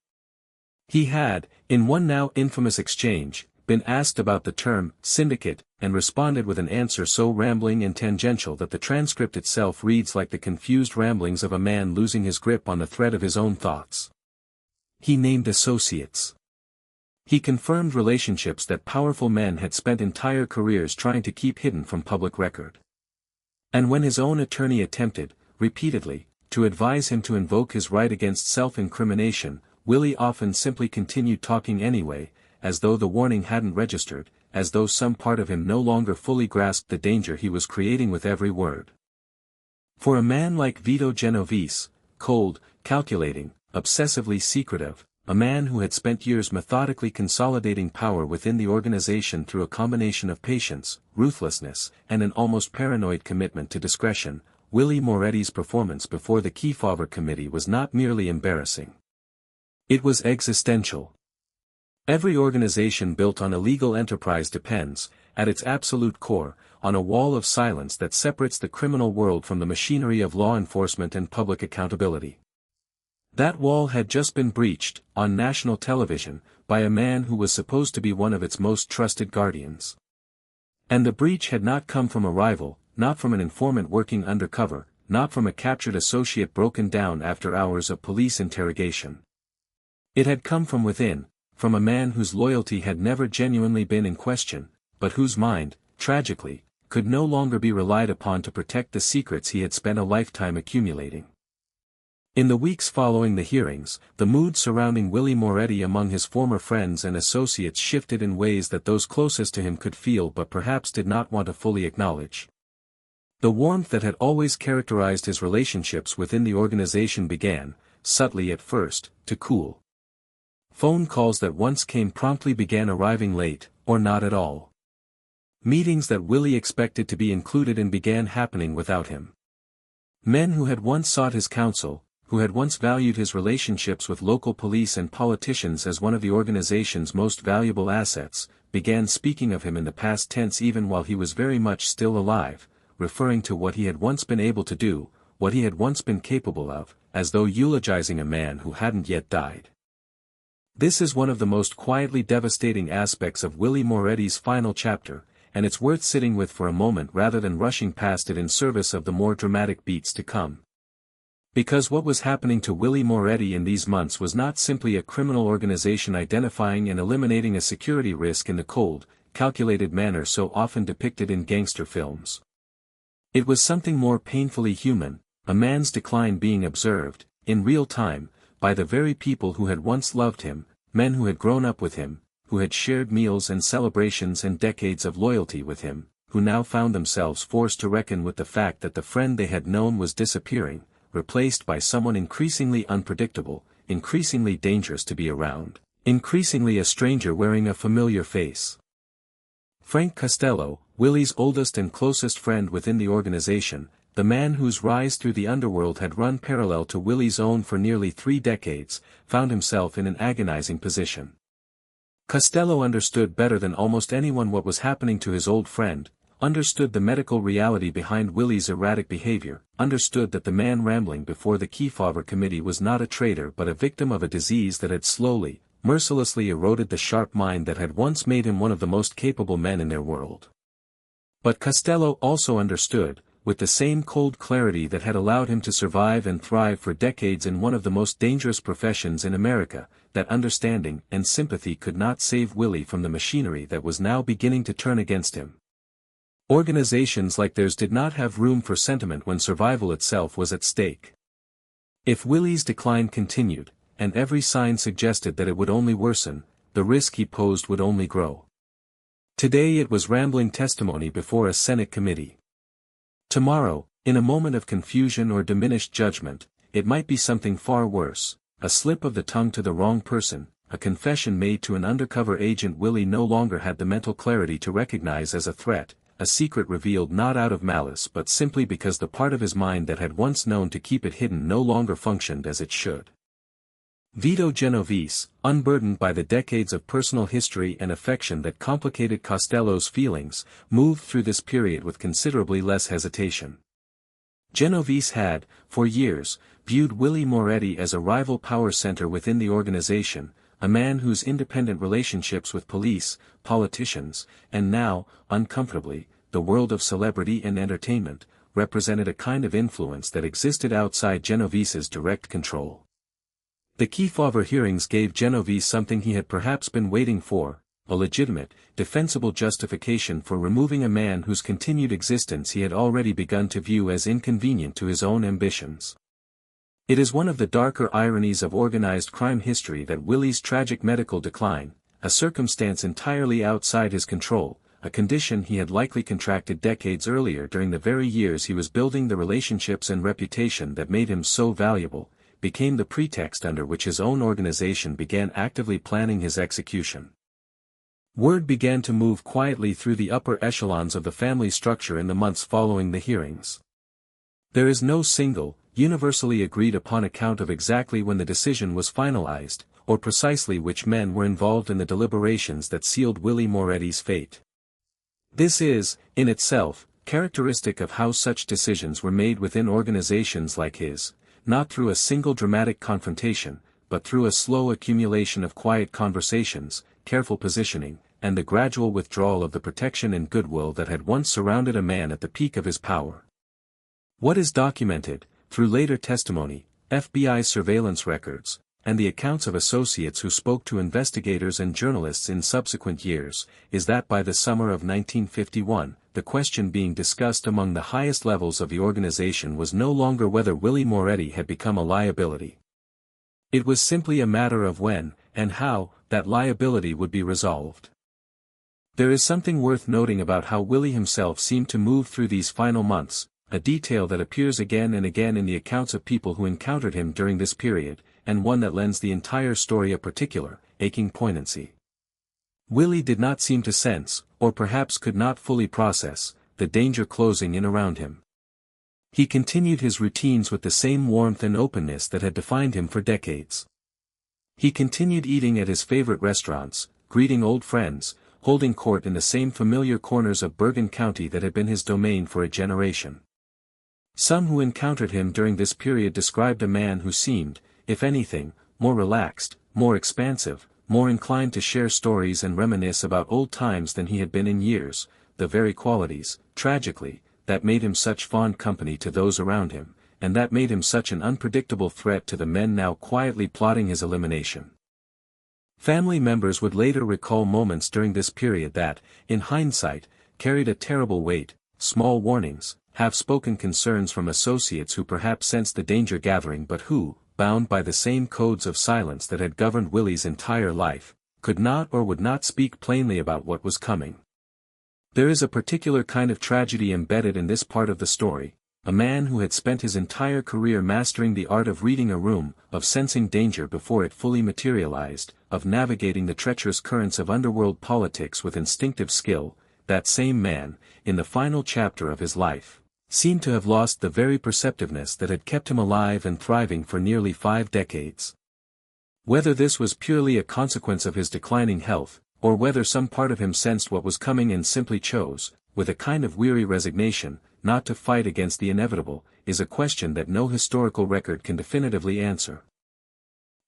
He had, in one now infamous exchange, been asked about the term syndicate, and responded with an answer so rambling and tangential that the transcript itself reads like the confused ramblings of a man losing his grip on the thread of his own thoughts. He named associates. He confirmed relationships that powerful men had spent entire careers trying to keep hidden from public record. And when his own attorney attempted, repeatedly, to advise him to invoke his right against self-incrimination, Willie often simply continued talking anyway, as though the warning hadn't registered, as though some part of him no longer fully grasped the danger he was creating with every word. For a man like Vito Genovese, cold, calculating, obsessively secretive, a man who had spent years methodically consolidating power within the organization through a combination of patience, ruthlessness, and an almost paranoid commitment to discretion, Willie Moretti's performance before the Kefauver Committee was not merely embarrassing. It was existential. Every organization built on a legal enterprise depends, at its absolute core, on a wall of silence that separates the criminal world from the machinery of law enforcement and public accountability. That wall had just been breached, on national television, by a man who was supposed to be one of its most trusted guardians. And the breach had not come from a rival, not from an informant working undercover, not from a captured associate broken down after hours of police interrogation. It had come from within, from a man whose loyalty had never genuinely been in question, but whose mind, tragically, could no longer be relied upon to protect the secrets he had spent a lifetime accumulating. In the weeks following the hearings, the mood surrounding Willie Moretti among his former friends and associates shifted in ways that those closest to him could feel but perhaps did not want to fully acknowledge. The warmth that had always characterized his relationships within the organization began, subtly at first, to cool. Phone calls that once came promptly began arriving late, or not at all. Meetings that Willie expected to be included in began happening without him. Men who had once sought his counsel, who had once valued his relationships with local police and politicians as one of the organization's most valuable assets, began speaking of him in the past tense even while he was very much still alive, referring to what he had once been able to do, what he had once been capable of, as though eulogizing a man who hadn't yet died. This is one of the most quietly devastating aspects of Willie Moretti's final chapter, and it's worth sitting with for a moment rather than rushing past it in service of the more dramatic beats to come. Because what was happening to Willie Moretti in these months was not simply a criminal organization identifying and eliminating a security risk in the cold, calculated manner so often depicted in gangster films. It was something more painfully human, a man's decline being observed, in real time, by the very people who had once loved him, men who had grown up with him, who had shared meals and celebrations and decades of loyalty with him, who now found themselves forced to reckon with the fact that the friend they had known was disappearing, replaced by someone increasingly unpredictable, increasingly dangerous to be around, increasingly a stranger wearing a familiar face. Frank Costello, Willie's oldest and closest friend within the organization, the man whose rise through the underworld had run parallel to Willie's own for nearly 3 decades, found himself in an agonizing position. Costello understood better than almost anyone what was happening to his old friend, understood the medical reality behind Willie's erratic behavior, understood that the man rambling before the Kefauver Committee was not a traitor but a victim of a disease that had slowly, mercilessly eroded the sharp mind that had once made him one of the most capable men in their world. But Costello also understood, with the same cold clarity that had allowed him to survive and thrive for decades in one of the most dangerous professions in America, that understanding and sympathy could not save Willie from the machinery that was now beginning to turn against him. Organizations like theirs did not have room for sentiment when survival itself was at stake. If Willie's decline continued, and every sign suggested that it would only worsen, the risk he posed would only grow. Today it was rambling testimony before a Senate committee. Tomorrow, In a moment of confusion or diminished judgment, it might be something far worse, a slip of the tongue to the wrong person, a confession made to an undercover agent Willie no longer had the mental clarity to recognize as a threat, a secret revealed not out of malice but simply because the part of his mind that had once known to keep it hidden no longer functioned as it should. Vito Genovese, unburdened by the decades of personal history and affection that complicated Costello's feelings, moved through this period with considerably less hesitation. Genovese had, for years, viewed Willie Moretti as a rival power center within the organization, a man whose independent relationships with police, politicians, and now, uncomfortably, the world of celebrity and entertainment, represented a kind of influence that existed outside Genovese's direct control. The Kefauver hearings gave Genovese something he had perhaps been waiting for, a legitimate, defensible justification for removing a man whose continued existence he had already begun to view as inconvenient to his own ambitions. It is one of the darker ironies of organized crime history that Willie's tragic medical decline, a circumstance entirely outside his control, a condition he had likely contracted decades earlier during the very years he was building the relationships and reputation that made him so valuable, became the pretext under which his own organization began actively planning his execution. Word began to move quietly through the upper echelons of the family structure in the months following the hearings. There is no single, universally agreed upon account of exactly when the decision was finalized, or precisely which men were involved in the deliberations that sealed Willie Moretti's fate. This is, in itself, characteristic of how such decisions were made within organizations like his, not through a single dramatic confrontation, but through a slow accumulation of quiet conversations, careful positioning, and the gradual withdrawal of the protection and goodwill that had once surrounded a man at the peak of his power. What is documented, through later testimony, FBI surveillance records, and the accounts of associates who spoke to investigators and journalists in subsequent years, is that by the summer of 1951, the question being discussed among the highest levels of the organization was no longer whether Willie Moretti had become a liability. It was simply a matter of when, and how, that liability would be resolved. There is something worth noting about how Willie himself seemed to move through these final months, a detail that appears again and again in the accounts of people who encountered him during this period, and one that lends the entire story a particular, aching poignancy. Willie did not seem to sense, or perhaps could not fully process, the danger closing in around him. He continued his routines with the same warmth and openness that had defined him for decades. He continued eating at his favorite restaurants, greeting old friends, holding court in the same familiar corners of Bergen County that had been his domain for a generation. Some who encountered him during this period described a man who seemed, if anything, more relaxed, more expansive, more inclined to share stories and reminisce about old times than he had been in years, the very qualities, tragically, that made him such fond company to those around him, and that made him such an unpredictable threat to the men now quietly plotting his elimination. Family members would later recall moments during this period that, in hindsight, carried a terrible weight, small warnings, half-spoken concerns from associates who perhaps sensed the danger gathering but who, bound by the same codes of silence that had governed Willie's entire life, could not or would not speak plainly about what was coming. There is a particular kind of tragedy embedded in this part of the story, a man who had spent his entire career mastering the art of reading a room, of sensing danger before it fully materialized, of navigating the treacherous currents of underworld politics with instinctive skill, that same man, in the final chapter of his life, seemed to have lost the very perceptiveness that had kept him alive and thriving for nearly 5 decades. Whether this was purely a consequence of his declining health, or whether some part of him sensed what was coming and simply chose, with a kind of weary resignation, not to fight against the inevitable, is a question that no historical record can definitively answer.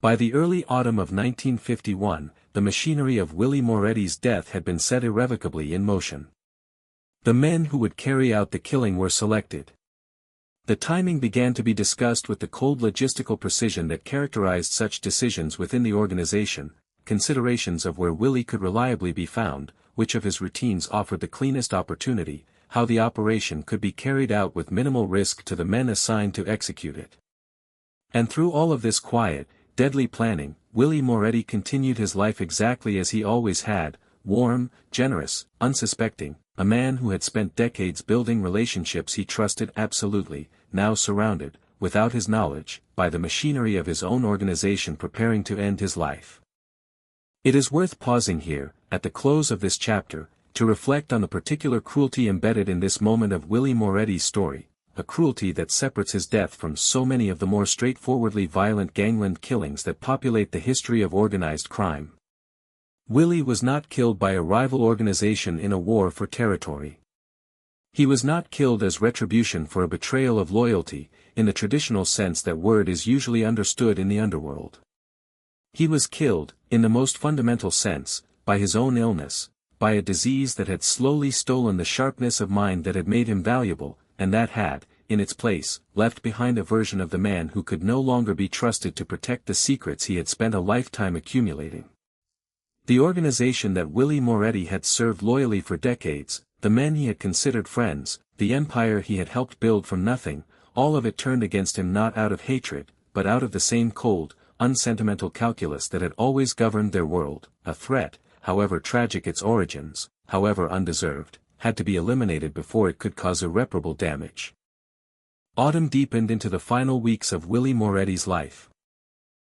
By the early autumn of 1951, the machinery of Willie Moretti's death had been set irrevocably in motion. The men who would carry out the killing were selected. The timing began to be discussed with the cold logistical precision that characterized such decisions within the organization, considerations of where Willie could reliably be found, which of his routines offered the cleanest opportunity, how the operation could be carried out with minimal risk to the men assigned to execute it. And through all of this quiet, deadly planning, Willie Moretti continued his life exactly as he always had, warm, generous, unsuspecting, a man who had spent decades building relationships he trusted absolutely, now surrounded, without his knowledge, by the machinery of his own organization preparing to end his life. It is worth pausing here, at the close of this chapter, to reflect on the particular cruelty embedded in this moment of Willie Moretti's story, a cruelty that separates his death from so many of the more straightforwardly violent gangland killings that populate the history of organized crime. Willie was not killed by a rival organization in a war for territory. He was not killed as retribution for a betrayal of loyalty, in the traditional sense that word is usually understood in the underworld. He was killed, in the most fundamental sense, by his own illness, by a disease that had slowly stolen the sharpness of mind that had made him valuable, and that had, in its place, left behind a version of the man who could no longer be trusted to protect the secrets he had spent a lifetime accumulating. The organization that Willie Moretti had served loyally for decades, the men he had considered friends, the empire he had helped build from nothing, all of it turned against him not out of hatred, but out of the same cold, unsentimental calculus that had always governed their world. A threat, however tragic its origins, however undeserved, had to be eliminated before it could cause irreparable damage. Autumn deepened into the final weeks of Willie Moretti's life.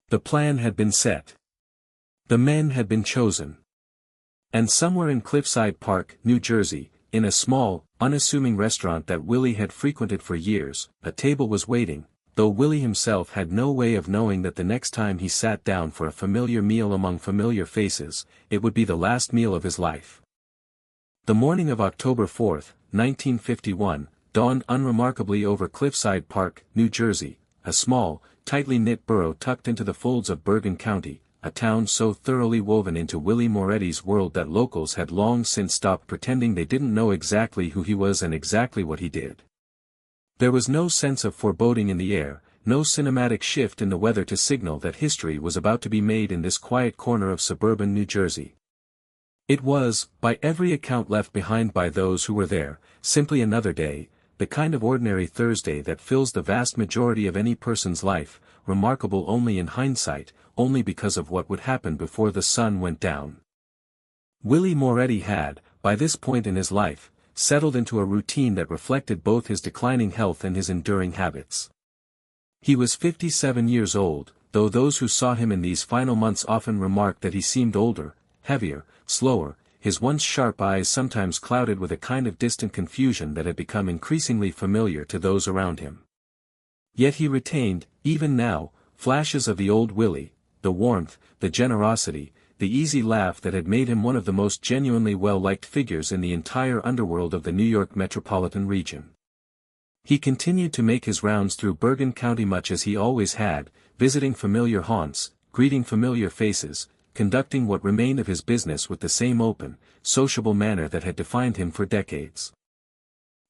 The plan had been set. The men had been chosen. And somewhere in Cliffside Park, New Jersey, in a small, unassuming restaurant that Willie had frequented for years, a table was waiting, though Willie himself had no way of knowing that the next time he sat down for a familiar meal among familiar faces, it would be the last meal of his life. The morning of October 4, 1951, dawned unremarkably over Cliffside Park, New Jersey, a small, tightly knit borough tucked into the folds of Bergen County, a town so thoroughly woven into Willie Moretti's world that locals had long since stopped pretending they didn't know exactly who he was and exactly what he did. There was no sense of foreboding in the air, no cinematic shift in the weather to signal that history was about to be made in this quiet corner of suburban New Jersey. It was, by every account left behind by those who were there, simply another day, the kind of ordinary Thursday that fills the vast majority of any person's life, remarkable only in hindsight, only because of what would happen before the sun went down. Willie Moretti had, by this point in his life, settled into a routine that reflected both his declining health and his enduring habits. He was 57 years old, though those who saw him in these final months often remarked that he seemed older, heavier, slower, his once sharp eyes sometimes clouded with a kind of distant confusion that had become increasingly familiar to those around him. Yet he retained, even now, flashes of the old Willie, the warmth, the generosity, the easy laugh that had made him one of the most genuinely well-liked figures in the entire underworld of the New York metropolitan region. He continued to make his rounds through Bergen County much as he always had, visiting familiar haunts, greeting familiar faces, conducting what remained of his business with the same open, sociable manner that had defined him for decades.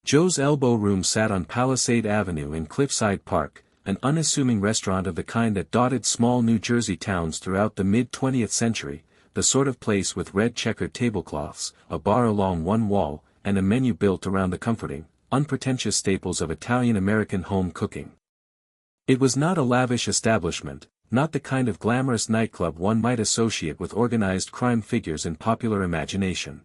Joe's Elbow Room sat on Palisade Avenue in Cliffside Park, an unassuming restaurant of the kind that dotted small New Jersey towns throughout the mid-20th century, the sort of place with red checkered tablecloths, a bar along one wall, and a menu built around the comforting, unpretentious staples of Italian-American home cooking. It was not a lavish establishment, not the kind of glamorous nightclub one might associate with organized crime figures in popular imagination.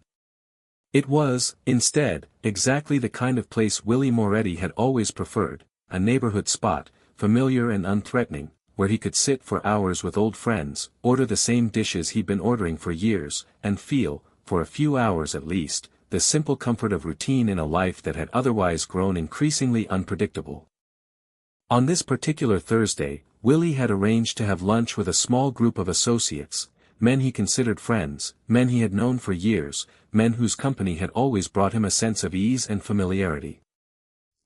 It was, instead, exactly the kind of place Willie Moretti had always preferred, a neighborhood spot, familiar and unthreatening, where he could sit for hours with old friends, order the same dishes he'd been ordering for years, and feel, for a few hours at least, the simple comfort of routine in a life that had otherwise grown increasingly unpredictable. On this particular Thursday, Willie had arranged to have lunch with a small group of associates, men he considered friends, men he had known for years, men whose company had always brought him a sense of ease and familiarity.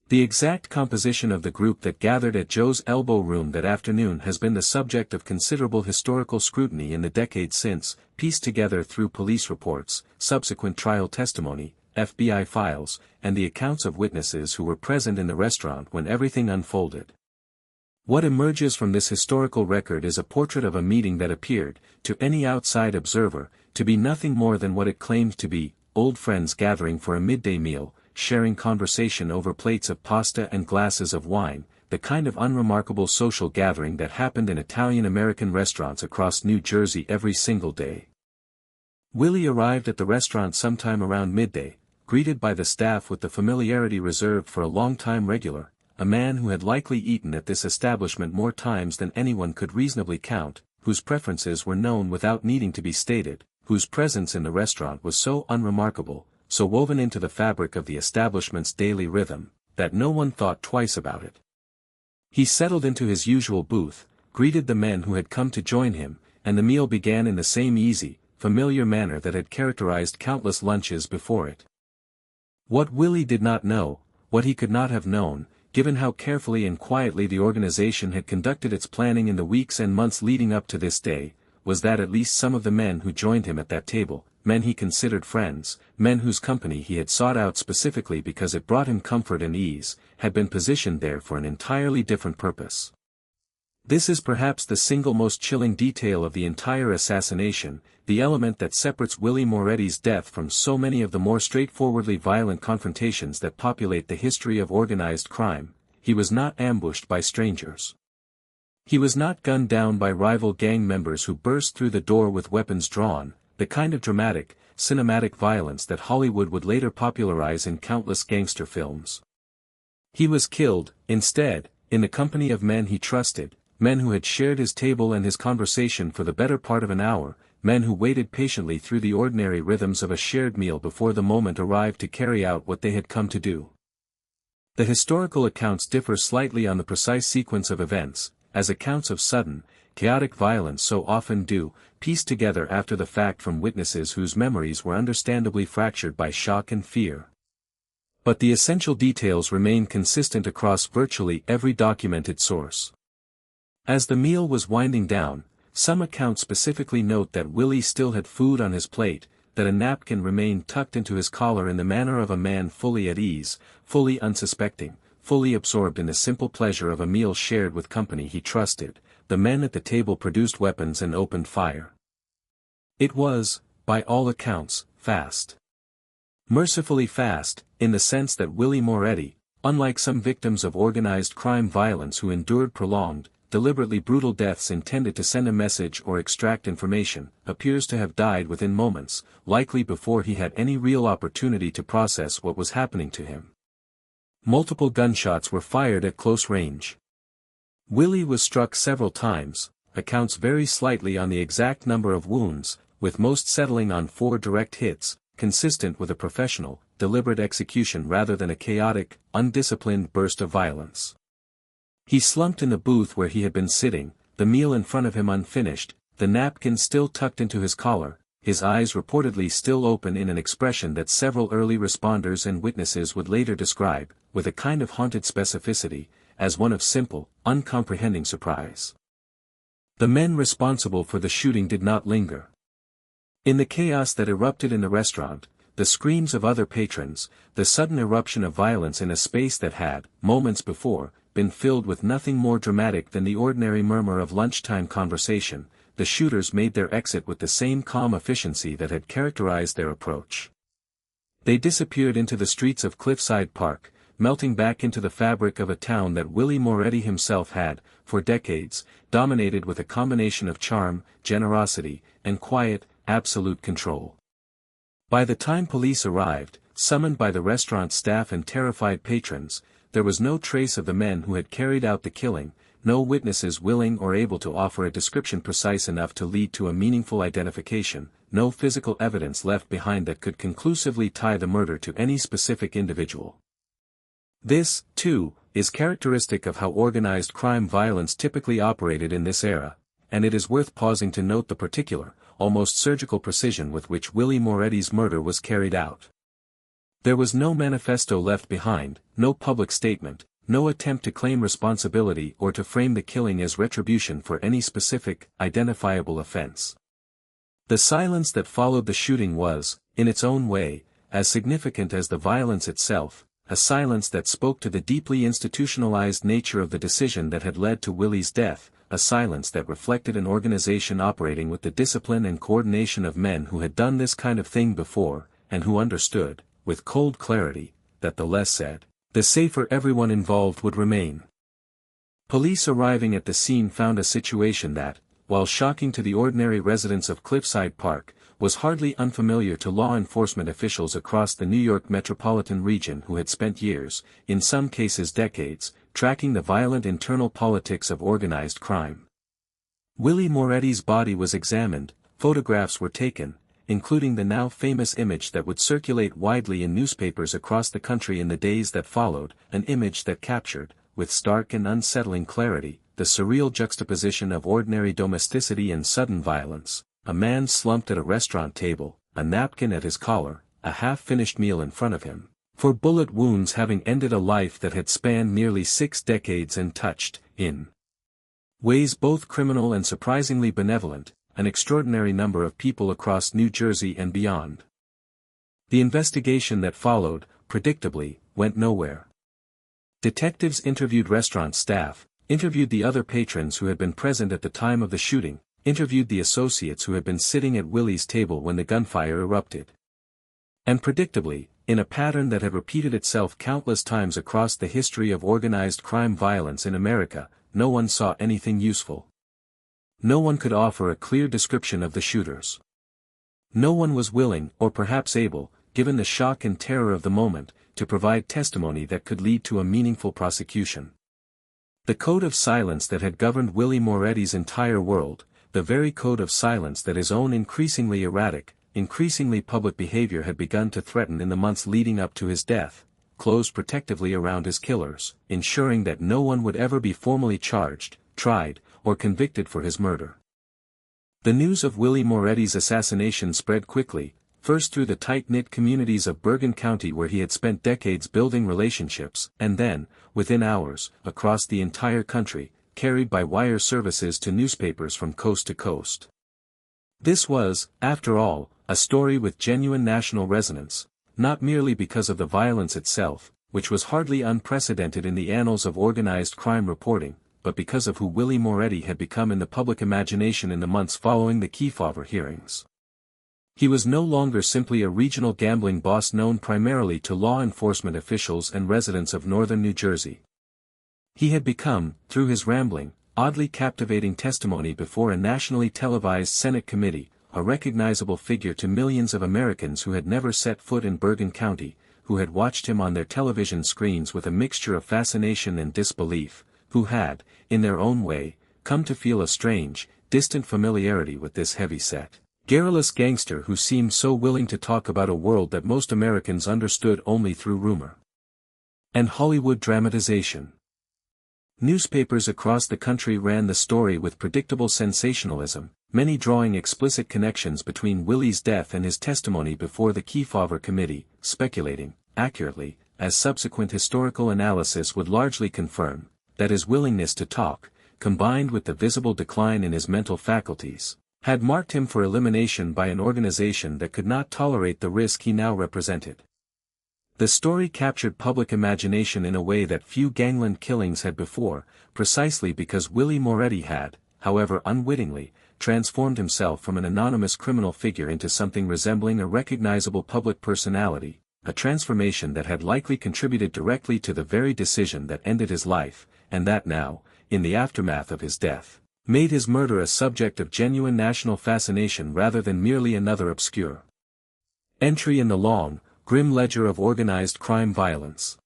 The exact composition of the group that gathered at Joe's Elbow Room that afternoon has been the subject of considerable historical scrutiny in the decades since, pieced together through police reports, subsequent trial testimony, FBI files, and the accounts of witnesses who were present in the restaurant when everything unfolded. What emerges from this historical record is a portrait of a meeting that appeared, to any outside observer, to be nothing more than what it claimed to be, old friends gathering for a midday meal, sharing conversation over plates of pasta and glasses of wine, the kind of unremarkable social gathering that happened in Italian-American restaurants across New Jersey every single day. Willie arrived at the restaurant sometime around midday, greeted by the staff with the familiarity reserved for a long-time regular, a man who had likely eaten at this establishment more times than anyone could reasonably count, whose preferences were known without needing to be stated, whose presence in the restaurant was so unremarkable, so woven into the fabric of the establishment's daily rhythm, that no one thought twice about it. He settled into his usual booth, greeted the men who had come to join him, and the meal began in the same easy, familiar manner that had characterized countless lunches before it. What Willie did not know, what he could not have known, given how carefully and quietly the organization had conducted its planning in the weeks and months leading up to this day, was that at least some of the men who joined him at that table, men he considered friends, men whose company he had sought out specifically because it brought him comfort and ease, had been positioned there for an entirely different purpose. This is perhaps the single most chilling detail of the entire assassination, the element that separates Willie Moretti's death from so many of the more straightforwardly violent confrontations that populate the history of organized crime. He was not ambushed by strangers. He was not gunned down by rival gang members who burst through the door with weapons drawn, the kind of dramatic, cinematic violence that Hollywood would later popularize in countless gangster films. He was killed, instead, in the company of men he trusted, men who had shared his table and his conversation for the better part of an hour, men who waited patiently through the ordinary rhythms of a shared meal before the moment arrived to carry out what they had come to do. The historical accounts differ slightly on the precise sequence of events, as accounts of sudden, chaotic violence so often do, piece together after the fact from witnesses whose memories were understandably fractured by shock and fear. But the essential details remain consistent across virtually every documented source. As the meal was winding down, some accounts specifically note that Willie still had food on his plate, that a napkin remained tucked into his collar in the manner of a man fully at ease, fully unsuspecting, fully absorbed in the simple pleasure of a meal shared with company he trusted. The men at the table produced weapons and opened fire. It was, by all accounts, fast. Mercifully fast, in the sense that Willie Moretti, unlike some victims of organized crime violence who endured prolonged, deliberately brutal deaths intended to send a message or extract information, appears to have died within moments, likely before he had any real opportunity to process what was happening to him. Multiple gunshots were fired at close range. Willie was struck several times, accounts vary slightly on the exact number of wounds, with most settling on 4 direct hits, consistent with a professional, deliberate execution rather than a chaotic, undisciplined burst of violence. He slumped in the booth where he had been sitting, the meal in front of him unfinished, the napkin still tucked into his collar, his eyes reportedly still open in an expression that several early responders and witnesses would later describe, with a kind of haunted specificity, as one of simple, uncomprehending surprise. The men responsible for the shooting did not linger. In the chaos that erupted in the restaurant, the screams of other patrons, the sudden eruption of violence in a space that had, moments before, been filled with nothing more dramatic than the ordinary murmur of lunchtime conversation, the shooters made their exit with the same calm efficiency that had characterized their approach. They disappeared into the streets of Cliffside Park, melting back into the fabric of a town that Willie Moretti himself had, for decades, dominated with a combination of charm, generosity, and quiet, absolute control. By the time police arrived, summoned by the restaurant staff and terrified patrons, there was no trace of the men who had carried out the killing, no witnesses willing or able to offer a description precise enough to lead to a meaningful identification, no physical evidence left behind that could conclusively tie the murder to any specific individual. This, too, is characteristic of how organized crime violence typically operated in this era, and it is worth pausing to note the particular, almost surgical precision with which Willie Moretti's murder was carried out. There was no manifesto left behind, no public statement, no attempt to claim responsibility or to frame the killing as retribution for any specific, identifiable offense. The silence that followed the shooting was, in its own way, as significant as the violence itself, a silence that spoke to the deeply institutionalized nature of the decision that had led to Willie's death, a silence that reflected an organization operating with the discipline and coordination of men who had done this kind of thing before, and who understood, with cold clarity, that the less said, the safer everyone involved would remain. Police arriving at the scene found a situation that, while shocking to the ordinary residents of Cliffside Park, was hardly unfamiliar to law enforcement officials across the New York metropolitan region who had spent years, in some cases decades, tracking the violent internal politics of organized crime. Willie Moretti's body was examined, photographs were taken, including the now famous image that would circulate widely in newspapers across the country in the days that followed, an image that captured, with stark and unsettling clarity, the surreal juxtaposition of ordinary domesticity and sudden violence. A man slumped at a restaurant table, a napkin at his collar, a half-finished meal in front of him, for bullet wounds having ended a life that had spanned nearly 6 decades and touched, in ways both criminal and surprisingly benevolent, an extraordinary number of people across New Jersey and beyond. The investigation that followed, predictably, went nowhere. Detectives interviewed restaurant staff, interviewed the other patrons who had been present at the time of the shooting, interviewed the associates who had been sitting at Willie's table when the gunfire erupted. And predictably, in a pattern that had repeated itself countless times across the history of organized crime violence in America, no one saw anything useful. No one could offer a clear description of the shooters. No one was willing, or perhaps able, given the shock and terror of the moment, to provide testimony that could lead to a meaningful prosecution. The code of silence that had governed Willie Moretti's entire world, the very code of silence that his own increasingly erratic, increasingly public behavior had begun to threaten in the months leading up to his death, closed protectively around his killers, ensuring that no one would ever be formally charged, tried, or convicted for his murder. The news of Willie Moretti's assassination spread quickly, first through the tight-knit communities of Bergen County where he had spent decades building relationships, and then, within hours, across the entire country, carried by wire services to newspapers from coast to coast. This was, after all, a story with genuine national resonance, not merely because of the violence itself, which was hardly unprecedented in the annals of organized crime reporting, but because of who Willie Moretti had become in the public imagination in the months following the Kefauver hearings. He was no longer simply a regional gambling boss known primarily to law enforcement officials and residents of northern New Jersey. He had become, through his rambling, oddly captivating testimony before a nationally televised Senate committee, a recognizable figure to millions of Americans who had never set foot in Bergen County, who had watched him on their television screens with a mixture of fascination and disbelief, who had, in their own way, come to feel a strange, distant familiarity with this heavy-set, garrulous gangster who seemed so willing to talk about a world that most Americans understood only through rumor and Hollywood dramatization. Newspapers across the country ran the story with predictable sensationalism, many drawing explicit connections between Willie's death and his testimony before the Kefauver Committee, speculating, accurately, as subsequent historical analysis would largely confirm, that his willingness to talk, combined with the visible decline in his mental faculties, had marked him for elimination by an organization that could not tolerate the risk he now represented. The story captured public imagination in a way that few gangland killings had before, precisely because Willie Moretti had, however unwittingly, transformed himself from an anonymous criminal figure into something resembling a recognizable public personality, a transformation that had likely contributed directly to the very decision that ended his life, and that now, in the aftermath of his death, made his murder a subject of genuine national fascination rather than merely another obscure entry in the long, grim ledger of organized crime violence.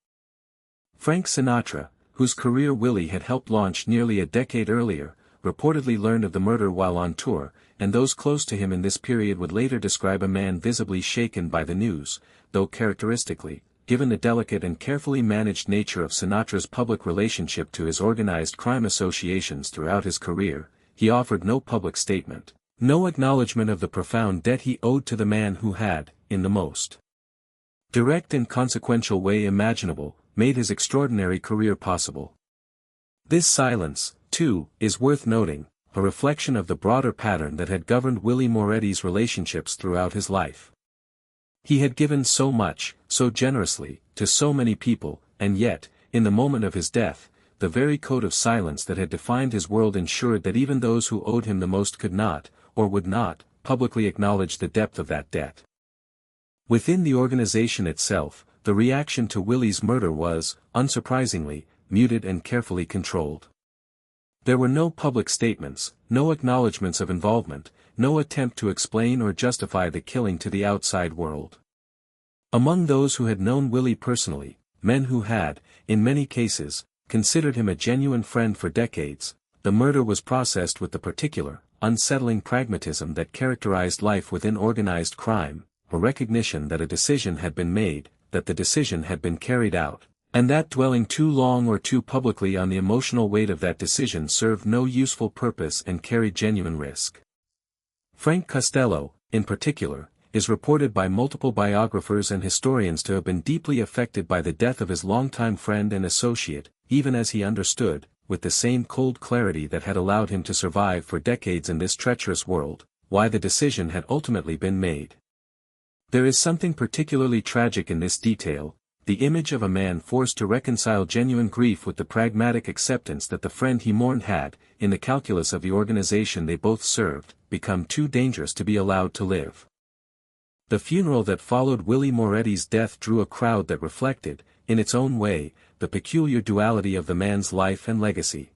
Frank Sinatra, whose career Willie had helped launch nearly a decade earlier, reportedly learned of the murder while on tour, and those close to him in this period would later describe a man visibly shaken by the news, though characteristically, given the delicate and carefully managed nature of Sinatra's public relationship to his organized crime associations throughout his career, he offered no public statement, no acknowledgement of the profound debt he owed to the man who had, in the most direct and consequential way imaginable, made his extraordinary career possible. This silence, too, is worth noting, a reflection of the broader pattern that had governed Willie Moretti's relationships throughout his life. He had given so much, so generously, to so many people, and yet, in the moment of his death, the very code of silence that had defined his world ensured that even those who owed him the most could not, or would not, publicly acknowledge the depth of that debt. Within the organization itself, the reaction to Willie's murder was, unsurprisingly, muted and carefully controlled. There were no public statements, no acknowledgments of involvement, no attempt to explain or justify the killing to the outside world. Among those who had known Willie personally, men who had, in many cases, considered him a genuine friend for decades, the murder was processed with the particular, unsettling pragmatism that characterized life within organized crime, a recognition that a decision had been made, that the decision had been carried out, and that dwelling too long or too publicly on the emotional weight of that decision served no useful purpose and carried genuine risk. Frank Costello, in particular, is reported by multiple biographers and historians to have been deeply affected by the death of his longtime friend and associate, even as he understood, with the same cold clarity that had allowed him to survive for decades in this treacherous world, why the decision had ultimately been made. There is something particularly tragic in this detail, the image of a man forced to reconcile genuine grief with the pragmatic acceptance that the friend he mourned had, in the calculus of the organization they both served, become too dangerous to be allowed to live. The funeral that followed Willie Moretti's death drew a crowd that reflected, in its own way, the peculiar duality of the man's life and legacy.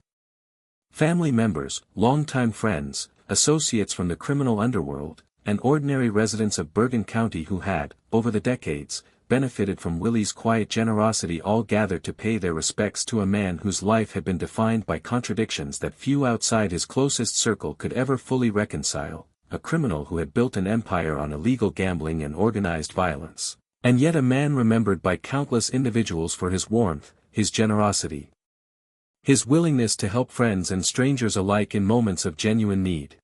Family members, longtime friends, associates from the criminal underworld, and ordinary residents of Bergen County who had, over the decades, benefited from Willie's quiet generosity all gathered to pay their respects to a man whose life had been defined by contradictions that few outside his closest circle could ever fully reconcile, a criminal who had built an empire on illegal gambling and organized violence, and yet a man remembered by countless individuals for his warmth, his generosity, his willingness to help friends and strangers alike in moments of genuine need.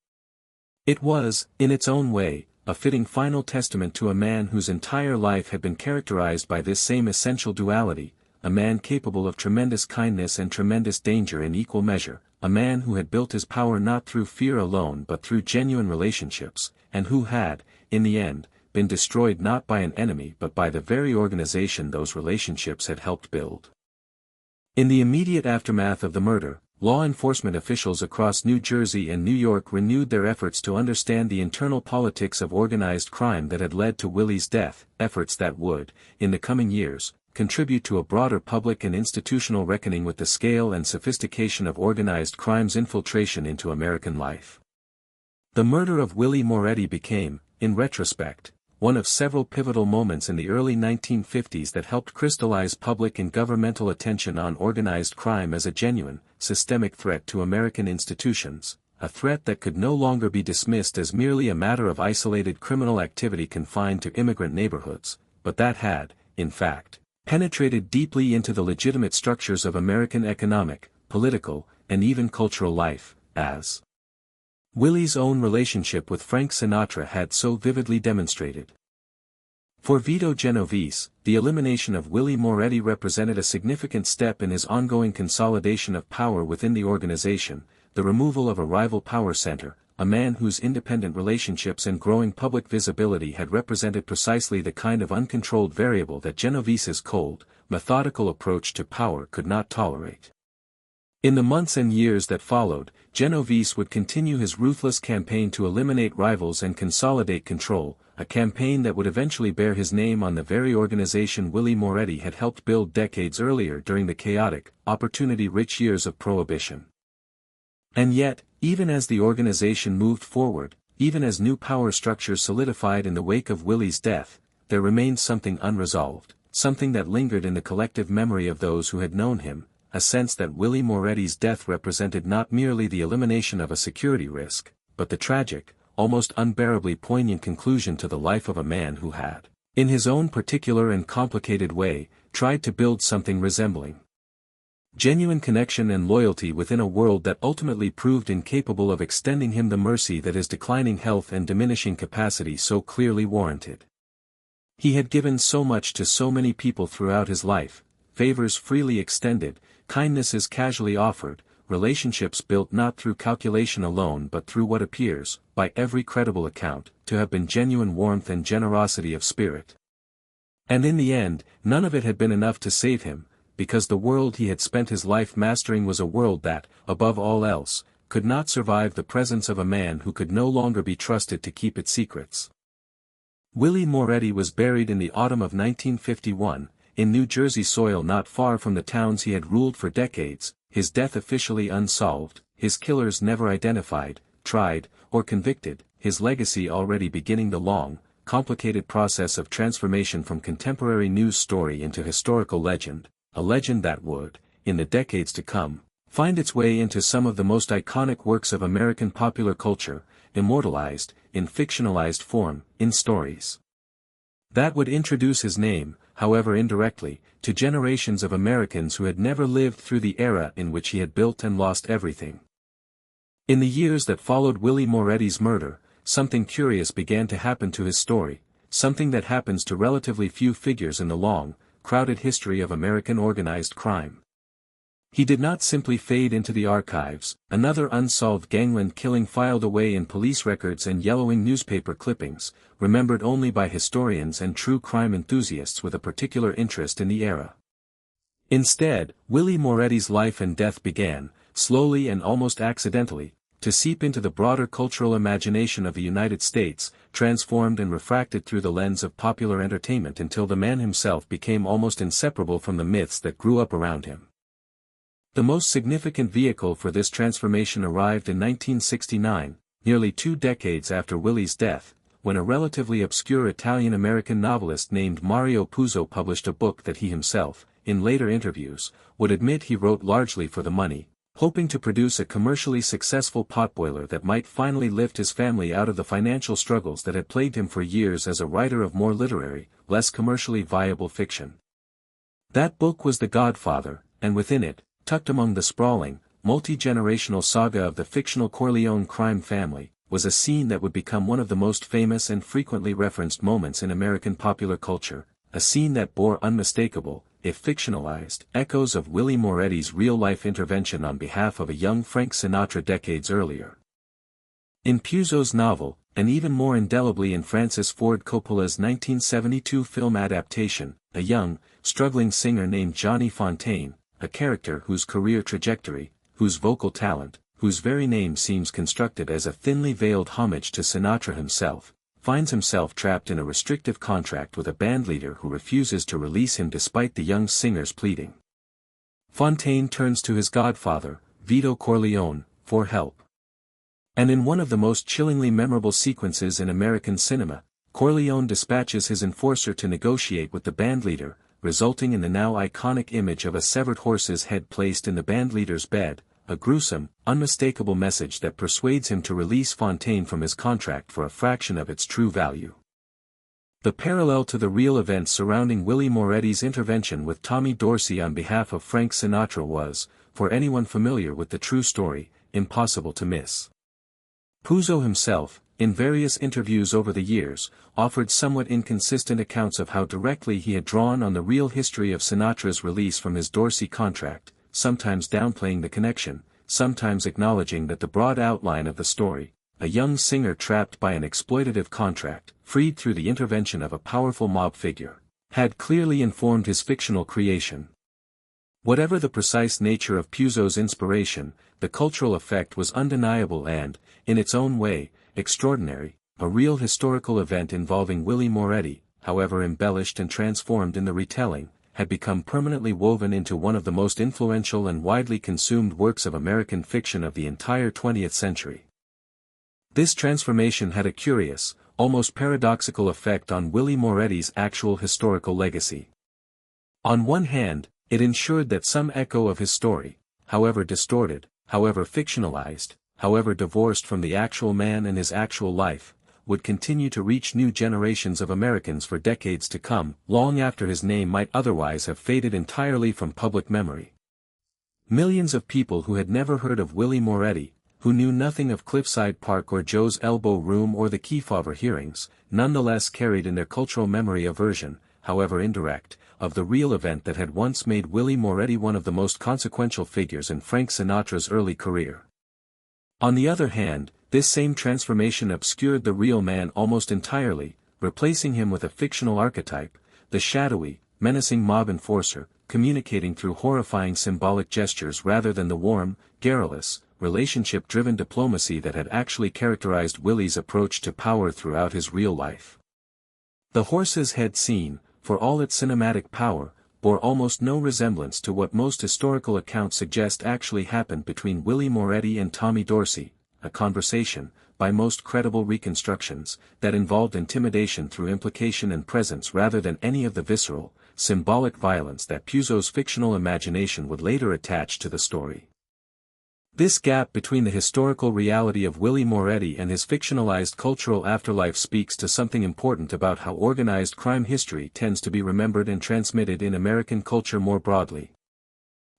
It was, in its own way, a fitting final testament to a man whose entire life had been characterized by this same essential duality, a man capable of tremendous kindness and tremendous danger in equal measure, a man who had built his power not through fear alone but through genuine relationships, and who had, in the end, been destroyed not by an enemy but by the very organization those relationships had helped build. In the immediate aftermath of the murder, law enforcement officials across New Jersey and New York renewed their efforts to understand the internal politics of organized crime that had led to Willie's death, efforts that would, in the coming years, contribute to a broader public and institutional reckoning with the scale and sophistication of organized crime's infiltration into American life. The murder of Willie Moretti became, in retrospect, one of several pivotal moments in the early 1950s that helped crystallize public and governmental attention on organized crime as a genuine, systemic threat to American institutions, a threat that could no longer be dismissed as merely a matter of isolated criminal activity confined to immigrant neighborhoods, but that had, in fact, penetrated deeply into the legitimate structures of American economic, political, and even cultural life, as Willie's own relationship with Frank Sinatra had so vividly demonstrated. For Vito Genovese, the elimination of Willie Moretti represented a significant step in his ongoing consolidation of power within the organization, the removal of a rival power center, a man whose independent relationships and growing public visibility had represented precisely the kind of uncontrolled variable that Genovese's cold, methodical approach to power could not tolerate. In the months and years that followed, Genovese would continue his ruthless campaign to eliminate rivals and consolidate control, a campaign that would eventually bear his name on the very organization Willie Moretti had helped build decades earlier during the chaotic, opportunity-rich years of Prohibition. And yet, even as the organization moved forward, even as new power structures solidified in the wake of Willie's death, there remained something unresolved, something that lingered in the collective memory of those who had known him, a sense that Willie Moretti's death represented not merely the elimination of a security risk, but the tragic, almost unbearably poignant conclusion to the life of a man who had, in his own particular and complicated way, tried to build something resembling genuine connection and loyalty within a world that ultimately proved incapable of extending him the mercy that his declining health and diminishing capacity so clearly warranted. He had given so much to so many people throughout his life, favors freely extended, kindnesses casually offered, relationships built not through calculation alone but through what appears, by every credible account, to have been genuine warmth and generosity of spirit. And in the end, none of it had been enough to save him, because the world he had spent his life mastering was a world that, above all else, could not survive the presence of a man who could no longer be trusted to keep its secrets. Willie Moretti was buried in the autumn of 1951, in New Jersey soil not far from the towns he had ruled for decades, his death officially unsolved, his killers never identified, tried, or convicted, his legacy already beginning the long, complicated process of transformation from contemporary news story into historical legend, a legend that would, in the decades to come, find its way into some of the most iconic works of American popular culture, immortalized, in fictionalized form, in stories that would introduce his name, however indirectly, to generations of Americans who had never lived through the era in which he had built and lost everything. In the years that followed Willie Moretti's murder, something curious began to happen to his story, something that happens to relatively few figures in the long, crowded history of American organized crime. He did not simply fade into the archives, another unsolved gangland killing filed away in police records and yellowing newspaper clippings, remembered only by historians and true crime enthusiasts with a particular interest in the era. Instead, Willie Moretti's life and death began, slowly and almost accidentally, to seep into the broader cultural imagination of the United States, transformed and refracted through the lens of popular entertainment until the man himself became almost inseparable from the myths that grew up around him. The most significant vehicle for this transformation arrived in 1969, nearly 2 decades after Willie's death, when a relatively obscure Italian-American novelist named Mario Puzo published a book that he himself, in later interviews, would admit he wrote largely for the money, hoping to produce a commercially successful potboiler that might finally lift his family out of the financial struggles that had plagued him for years as a writer of more literary, less commercially viable fiction. That book was The Godfather, and within it, tucked among the sprawling, multi-generational saga of the fictional Corleone crime family, was a scene that would become one of the most famous and frequently referenced moments in American popular culture, a scene that bore unmistakable, if fictionalized, echoes of Willie Moretti's real-life intervention on behalf of a young Frank Sinatra decades earlier. In Puzo's novel, and even more indelibly in Francis Ford Coppola's 1972 film adaptation, a young, struggling singer named Johnny Fontane, a character whose career trajectory, whose vocal talent, whose very name seems constructed as a thinly veiled homage to Sinatra himself, finds himself trapped in a restrictive contract with a bandleader who refuses to release him despite the young singer's pleading. Fontane turns to his godfather, Vito Corleone, for help. And in one of the most chillingly memorable sequences in American cinema, Corleone dispatches his enforcer to negotiate with the bandleader, resulting in the now iconic image of a severed horse's head placed in the bandleader's bed, a gruesome, unmistakable message that persuades him to release Fontane from his contract for a fraction of its true value. The parallel to the real events surrounding Willie Moretti's intervention with Tommy Dorsey on behalf of Frank Sinatra was, for anyone familiar with the true story, impossible to miss. Puzo himself, in various interviews over the years, offered somewhat inconsistent accounts of how directly he had drawn on the real history of Sinatra's release from his Dorsey contract, sometimes downplaying the connection, sometimes acknowledging that the broad outline of the story, a young singer trapped by an exploitative contract, freed through the intervention of a powerful mob figure, had clearly informed his fictional creation. Whatever the precise nature of Puzo's inspiration, the cultural effect was undeniable and, in its own way, extraordinary, a real historical event involving Willie Moretti, however embellished and transformed in the retelling, had become permanently woven into one of the most influential and widely consumed works of American fiction of the entire 20th century. This transformation had a curious, almost paradoxical effect on Willie Moretti's actual historical legacy. On one hand, it ensured that some echo of his story, however distorted, however fictionalized, however divorced from the actual man and his actual life, would continue to reach new generations of Americans for decades to come, long after his name might otherwise have faded entirely from public memory. Millions of people who had never heard of Willie Moretti, who knew nothing of Cliffside Park or Joe's Elbow Room or the Kefauver hearings, nonetheless carried in their cultural memory a version, however indirect, of the real event that had once made Willie Moretti one of the most consequential figures in Frank Sinatra's early career. On the other hand, this same transformation obscured the real man almost entirely, replacing him with a fictional archetype, the shadowy, menacing mob enforcer, communicating through horrifying symbolic gestures rather than the warm, garrulous, relationship-driven diplomacy that had actually characterized Willie's approach to power throughout his real life. The horse's head scene, for all its cinematic power, bore almost no resemblance to what most historical accounts suggest actually happened between Willie Moretti and Tommy Dorsey, a conversation, by most credible reconstructions, that involved intimidation through implication and presence rather than any of the visceral, symbolic violence that Puzo's fictional imagination would later attach to the story. This gap between the historical reality of Willie Moretti and his fictionalized cultural afterlife speaks to something important about how organized crime history tends to be remembered and transmitted in American culture more broadly.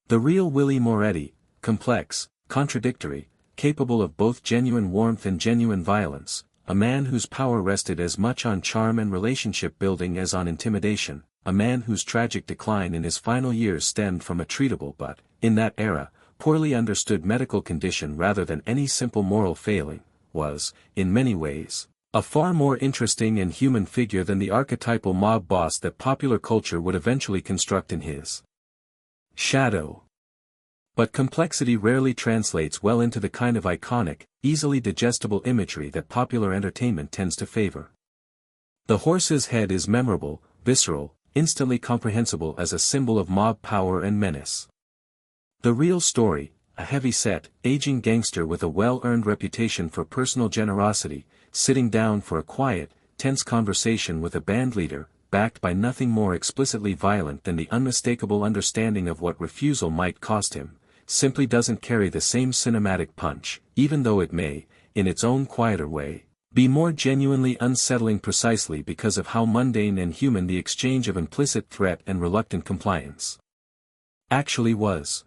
The real Willie Moretti, complex, contradictory, capable of both genuine warmth and genuine violence, a man whose power rested as much on charm and relationship building as on intimidation, a man whose tragic decline in his final years stemmed from a treatable but, in that era, poorly understood medical condition rather than any simple moral failing, was, in many ways, a far more interesting and human figure than the archetypal mob boss that popular culture would eventually construct in his shadow. But complexity rarely translates well into the kind of iconic, easily digestible imagery that popular entertainment tends to favor. The horse's head is memorable, visceral, instantly comprehensible as a symbol of mob power and menace. The real story, a heavy-set, aging gangster with a well-earned reputation for personal generosity, sitting down for a quiet, tense conversation with a bandleader, backed by nothing more explicitly violent than the unmistakable understanding of what refusal might cost him, simply doesn't carry the same cinematic punch, even though it may, in its own quieter way, be more genuinely unsettling precisely because of how mundane and human the exchange of implicit threat and reluctant compliance actually was.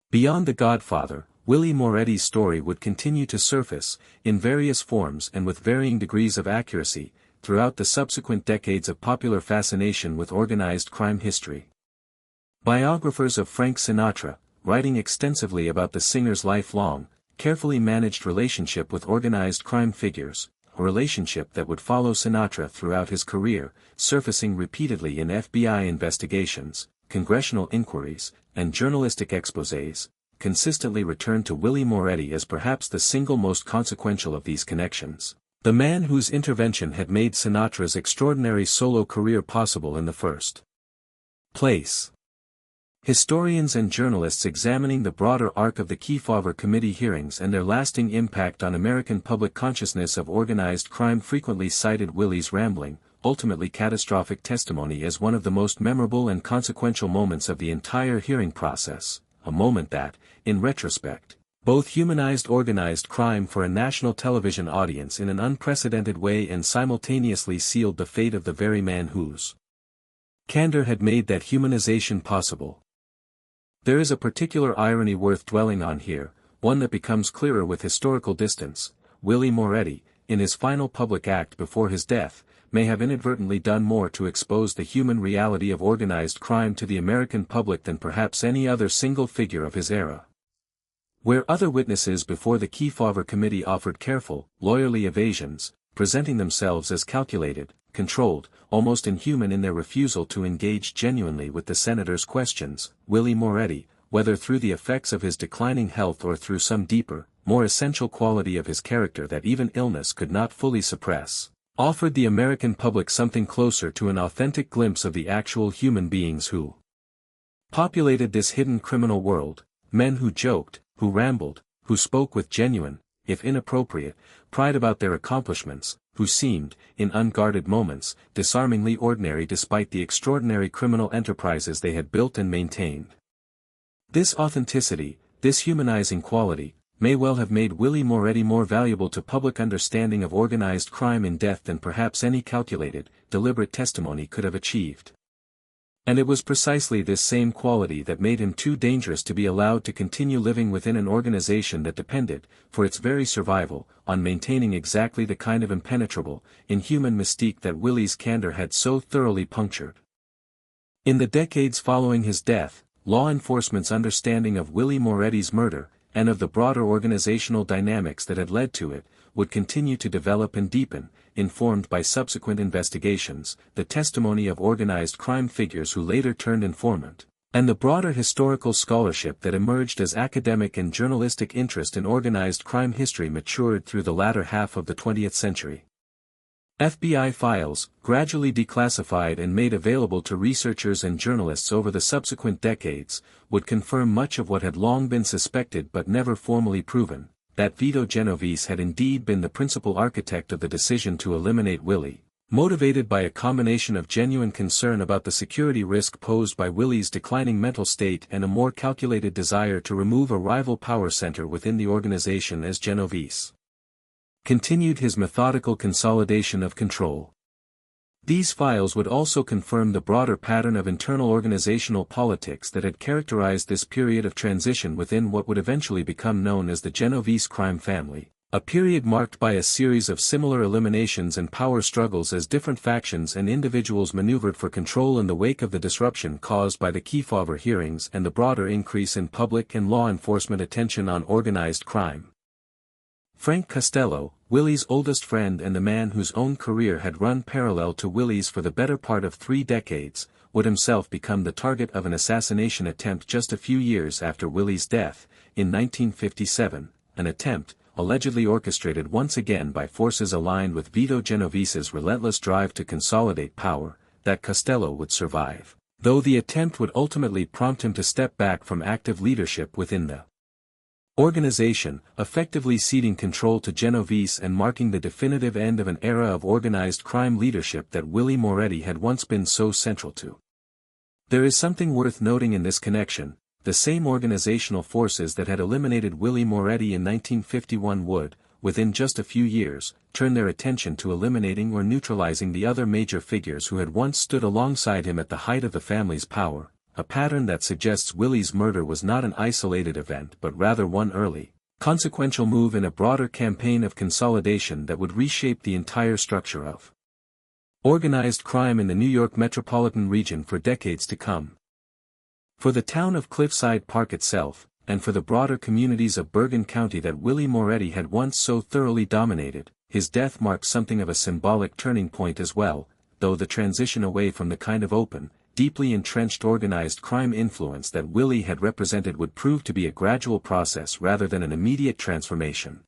Beyond The Godfather, Willie Moretti's story would continue to surface, in various forms and with varying degrees of accuracy, throughout the subsequent decades of popular fascination with organized crime history. Biographers of Frank Sinatra, writing extensively about the singer's lifelong, carefully managed relationship with organized crime figures, a relationship that would follow Sinatra throughout his career, surfacing repeatedly in FBI investigations, congressional inquiries, and journalistic exposés, consistently returned to Willie Moretti as perhaps the single most consequential of these connections, the man whose intervention had made Sinatra's extraordinary solo career possible in the first place. Historians and journalists examining the broader arc of the Kefauver Committee hearings and their lasting impact on American public consciousness of organized crime frequently cited Willie's rambling, ultimately catastrophic testimony as one of the most memorable and consequential moments of the entire hearing process, a moment that, in retrospect, both humanized organized crime for a national television audience in an unprecedented way and simultaneously sealed the fate of the very man whose candor had made that humanization possible. There is a particular irony worth dwelling on here, one that becomes clearer with historical distance. Willie Moretti, in his final public act before his death, may have inadvertently done more to expose the human reality of organized crime to the American public than perhaps any other single figure of his era. Where other witnesses before the Kefauver Committee offered careful, lawyerly evasions, presenting themselves as calculated, controlled, almost inhuman in their refusal to engage genuinely with the senator's questions, Willie Moretti, whether through the effects of his declining health or through some deeper, more essential quality of his character that even illness could not fully suppress, offered the American public something closer to an authentic glimpse of the actual human beings who populated this hidden criminal world, men who joked, who rambled, who spoke with genuine, if inappropriate, pride about their accomplishments, who seemed, in unguarded moments, disarmingly ordinary despite the extraordinary criminal enterprises they had built and maintained. This authenticity, this humanizing quality, may well have made Willie Moretti more valuable to public understanding of organized crime in death than perhaps any calculated, deliberate testimony could have achieved. And it was precisely this same quality that made him too dangerous to be allowed to continue living within an organization that depended, for its very survival, on maintaining exactly the kind of impenetrable, inhuman mystique that Willie's candor had so thoroughly punctured. In the decades following his death, law enforcement's understanding of Willie Moretti's murder, and of the broader organizational dynamics that had led to it, would continue to develop and deepen, informed by subsequent investigations, the testimony of organized crime figures who later turned informant, and the broader historical scholarship that emerged as academic and journalistic interest in organized crime history matured through the latter half of the 20th century. FBI files, gradually declassified and made available to researchers and journalists over the subsequent decades, would confirm much of what had long been suspected but never formally proven, that Vito Genovese had indeed been the principal architect of the decision to eliminate Willie, motivated by a combination of genuine concern about the security risk posed by Willie's declining mental state and a more calculated desire to remove a rival power center within the organization as Genovese continued his methodical consolidation of control. These files would also confirm the broader pattern of internal organizational politics that had characterized this period of transition within what would eventually become known as the Genovese crime family, a period marked by a series of similar eliminations and power struggles as different factions and individuals maneuvered for control in the wake of the disruption caused by the Kefauver hearings and the broader increase in public and law enforcement attention on organized crime. Frank Costello, Willie's oldest friend and the man whose own career had run parallel to Willie's for the better part of 3 decades, would himself become the target of an assassination attempt just a few years after Willie's death, in 1957, an attempt, allegedly orchestrated once again by forces aligned with Vito Genovese's relentless drive to consolidate power, that Costello would survive, though the attempt would ultimately prompt him to step back from active leadership within the organization, effectively ceding control to Genovese and marking the definitive end of an era of organized crime leadership that Willie Moretti had once been so central to. There is something worth noting in this connection: the same organizational forces that had eliminated Willie Moretti in 1951 would, within just a few years, turn their attention to eliminating or neutralizing the other major figures who had once stood alongside him at the height of the family's power, a pattern that suggests Willie's murder was not an isolated event but rather one early, consequential move in a broader campaign of consolidation that would reshape the entire structure of organized crime in the New York metropolitan region for decades to come. For the town of Cliffside Park itself, and for the broader communities of Bergen County that Willie Moretti had once so thoroughly dominated, his death marked something of a symbolic turning point as well, though the transition away from the kind of open, deeply entrenched organized crime influence that Willie had represented would prove to be a gradual process rather than an immediate transformation.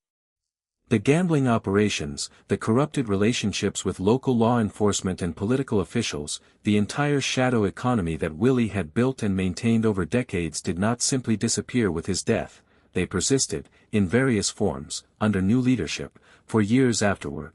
The gambling operations, the corrupted relationships with local law enforcement and political officials, the entire shadow economy that Willie had built and maintained over decades did not simply disappear with his death, they persisted, in various forms, under new leadership, for years afterward.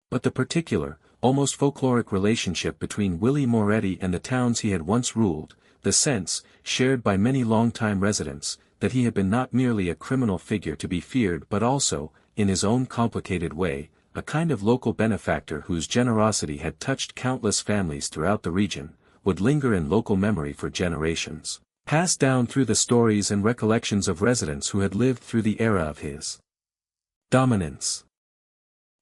But the particular, almost folkloric relationship between Willie Moretti and the towns he had once ruled, the sense, shared by many longtime residents, that he had been not merely a criminal figure to be feared but also, in his own complicated way, a kind of local benefactor whose generosity had touched countless families throughout the region, would linger in local memory for generations, passed down through the stories and recollections of residents who had lived through the era of his dominance.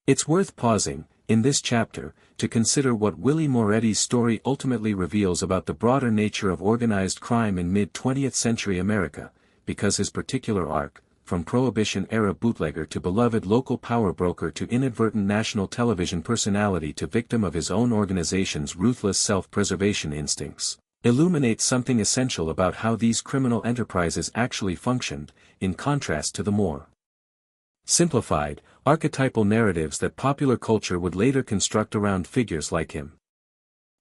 It's worth pausing, in this chapter, to consider what Willie Moretti's story ultimately reveals about the broader nature of organized crime in mid-20th century America, because his particular arc, from Prohibition-era bootlegger to beloved local power broker to inadvertent national television personality to victim of his own organization's ruthless self-preservation instincts, illuminates something essential about how these criminal enterprises actually functioned, in contrast to the more simplified, archetypal narratives that popular culture would later construct around figures like him.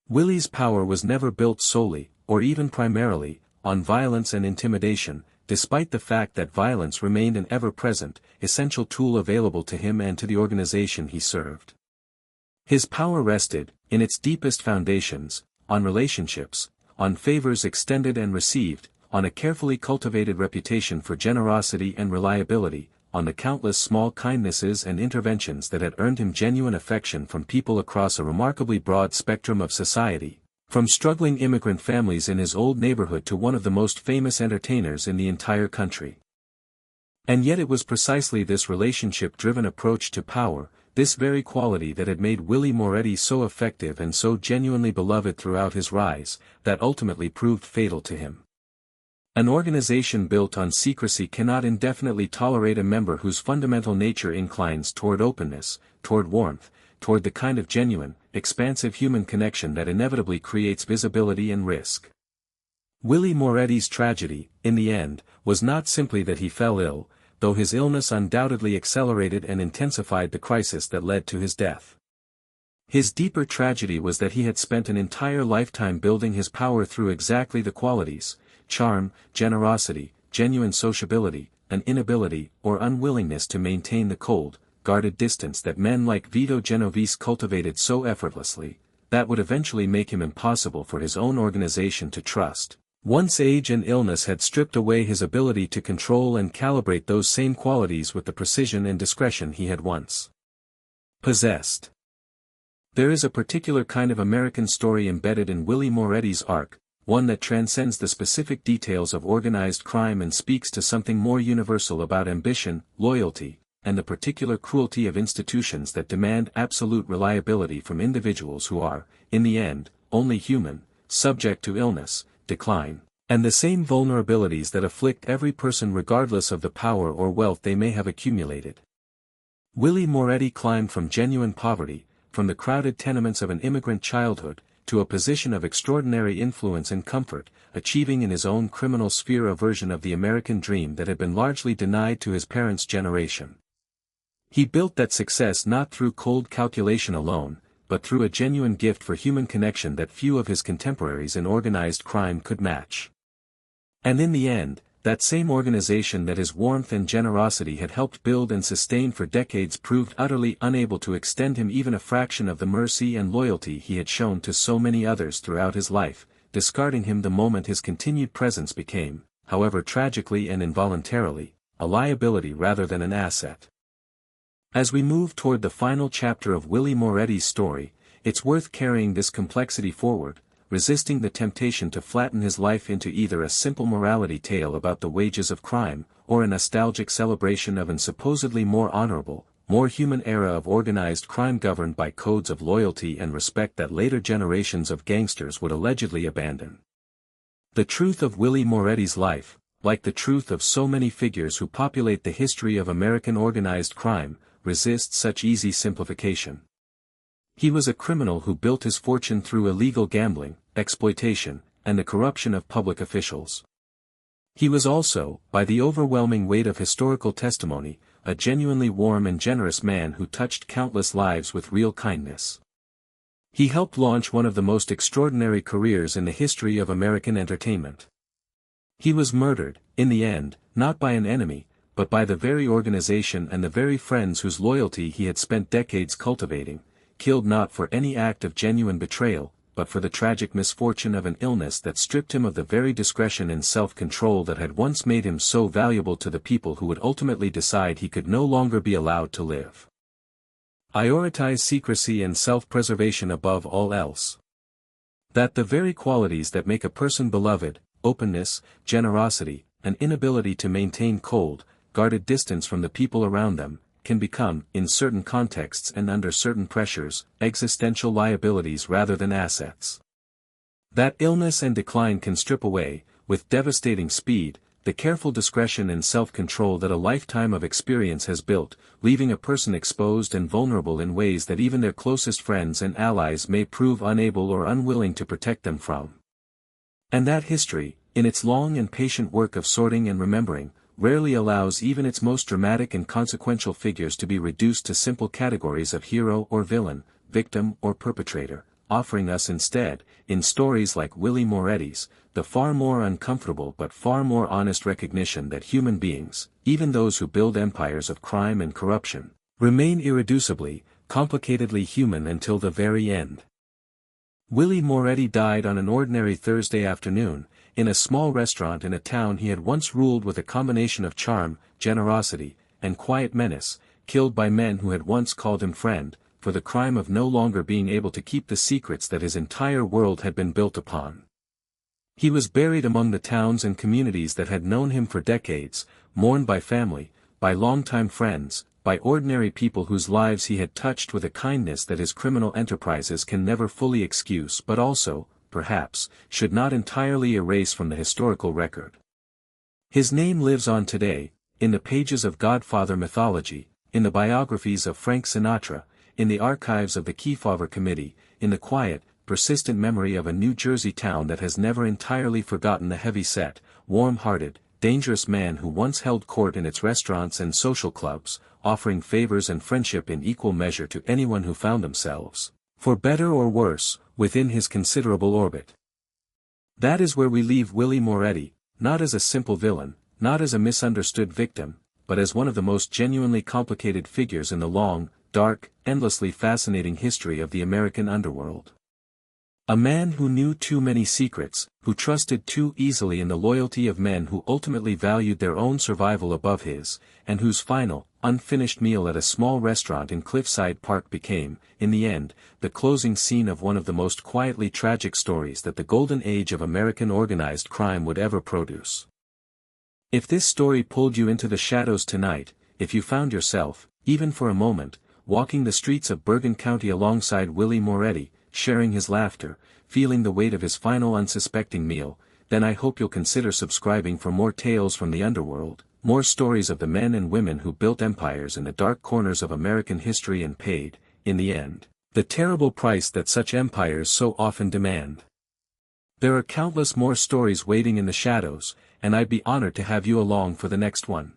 Willie's power was never built solely, or even primarily, on violence and intimidation, despite the fact that violence remained an ever-present, essential tool available to him and to the organization he served. His power rested, in its deepest foundations, on relationships, on favors extended and received, on a carefully cultivated reputation for generosity and reliability, on the countless small kindnesses and interventions that had earned him genuine affection from people across a remarkably broad spectrum of society, from struggling immigrant families in his old neighborhood to one of the most famous entertainers in the entire country. And yet it was precisely this relationship-driven approach to power, this very quality that had made Willie Moretti so effective and so genuinely beloved throughout his rise, that ultimately proved fatal to him. An organization built on secrecy cannot indefinitely tolerate a member whose fundamental nature inclines toward openness, toward warmth, toward the kind of genuine, expansive human connection that inevitably creates visibility and risk. Willie Moretti's tragedy, in the end, was not simply that he fell ill, though his illness undoubtedly accelerated and intensified the crisis that led to his death. His deeper tragedy was that he had spent an entire lifetime building his power through exactly the qualities: charm, generosity, genuine sociability, an inability or unwillingness to maintain the cold, guarded distance that men like Vito Genovese cultivated so effortlessly, that would eventually make him impossible for his own organization to trust. Once age and illness had stripped away his ability to control and calibrate those same qualities with the precision and discretion he had once possessed. There is a particular kind of American story embedded in Willie Moretti's arc, one that transcends the specific details of organized crime and speaks to something more universal about ambition, loyalty, and the particular cruelty of institutions that demand absolute reliability from individuals who are, in the end, only human, subject to illness, decline, and the same vulnerabilities that afflict every person regardless of the power or wealth they may have accumulated. Willie Moretti climbed from genuine poverty, from the crowded tenements of an immigrant childhood, to a position of extraordinary influence and comfort, achieving in his own criminal sphere a version of the American dream that had been largely denied to his parents' generation. He built that success not through cold calculation alone, but through a genuine gift for human connection that few of his contemporaries in organized crime could match. And in the end, that same organization that his warmth and generosity had helped build and sustain for decades proved utterly unable to extend him even a fraction of the mercy and loyalty he had shown to so many others throughout his life, discarding him the moment his continued presence became, however tragically and involuntarily, a liability rather than an asset. As we move toward the final chapter of Willie Moretti's story, it's worth carrying this complexity forward, resisting the temptation to flatten his life into either a simple morality tale about the wages of crime, or a nostalgic celebration of an supposedly more honorable, more human era of organized crime governed by codes of loyalty and respect that later generations of gangsters would allegedly abandon. The truth of Willie Moretti's life, like the truth of so many figures who populate the history of American organized crime, resists such easy simplification. He was a criminal who built his fortune through illegal gambling, exploitation, and the corruption of public officials. He was also, by the overwhelming weight of historical testimony, a genuinely warm and generous man who touched countless lives with real kindness. He helped launch one of the most extraordinary careers in the history of American entertainment. He was murdered, in the end, not by an enemy, but by the very organization and the very friends whose loyalty he had spent decades cultivating, killed not for any act of genuine betrayal, but for the tragic misfortune of an illness that stripped him of the very discretion and self-control that had once made him so valuable to the people who would ultimately decide he could no longer be allowed to live. Prioritize secrecy and self-preservation above all else. That the very qualities that make a person beloved, openness, generosity, an inability to maintain cold, guarded distance from the people around them, can become, in certain contexts and under certain pressures, existential liabilities rather than assets. That illness and decline can strip away, with devastating speed, the careful discretion and self-control that a lifetime of experience has built, leaving a person exposed and vulnerable in ways that even their closest friends and allies may prove unable or unwilling to protect them from. And that history, in its long and patient work of sorting and remembering, rarely allows even its most dramatic and consequential figures to be reduced to simple categories of hero or villain, victim or perpetrator, offering us instead, in stories like Willie Moretti's, the far more uncomfortable but far more honest recognition that human beings, even those who build empires of crime and corruption, remain irreducibly, complicatedly human until the very end. Willie Moretti died on an ordinary Thursday afternoon, in a small restaurant in a town he had once ruled with a combination of charm, generosity, and quiet menace, killed by men who had once called him friend, for the crime of no longer being able to keep the secrets that his entire world had been built upon. He was buried among the towns and communities that had known him for decades, mourned by family, by longtime friends, by ordinary people whose lives he had touched with a kindness that his criminal enterprises can never fully excuse but also, perhaps, should not entirely erase from the historical record. His name lives on today, in the pages of Godfather mythology, in the biographies of Frank Sinatra, in the archives of the Kefauver Committee, in the quiet, persistent memory of a New Jersey town that has never entirely forgotten the heavy-set, warm-hearted, dangerous man who once held court in its restaurants and social clubs, offering favors and friendship in equal measure to anyone who found themselves, For better or worse, within his considerable orbit. That is where we leave Willie Moretti, not as a simple villain, not as a misunderstood victim, but as one of the most genuinely complicated figures in the long, dark, endlessly fascinating history of the American underworld. A man who knew too many secrets, who trusted too easily in the loyalty of men who ultimately valued their own survival above his, and whose final, unfinished meal at a small restaurant in Cliffside Park became, in the end, the closing scene of one of the most quietly tragic stories that the golden age of American organized crime would ever produce. If this story pulled you into the shadows tonight, if you found yourself, even for a moment, walking the streets of Bergen County alongside Willie Moretti, sharing his laughter, feeling the weight of his final unsuspecting meal, then I hope you'll consider subscribing for more tales from the underworld, more stories of the men and women who built empires in the dark corners of American history and paid, in the end, the terrible price that such empires so often demand. There are countless more stories waiting in the shadows, and I'd be honored to have you along for the next one.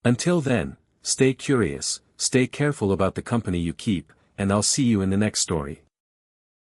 Until then, stay curious, stay careful about the company you keep, and I'll see you in the next story.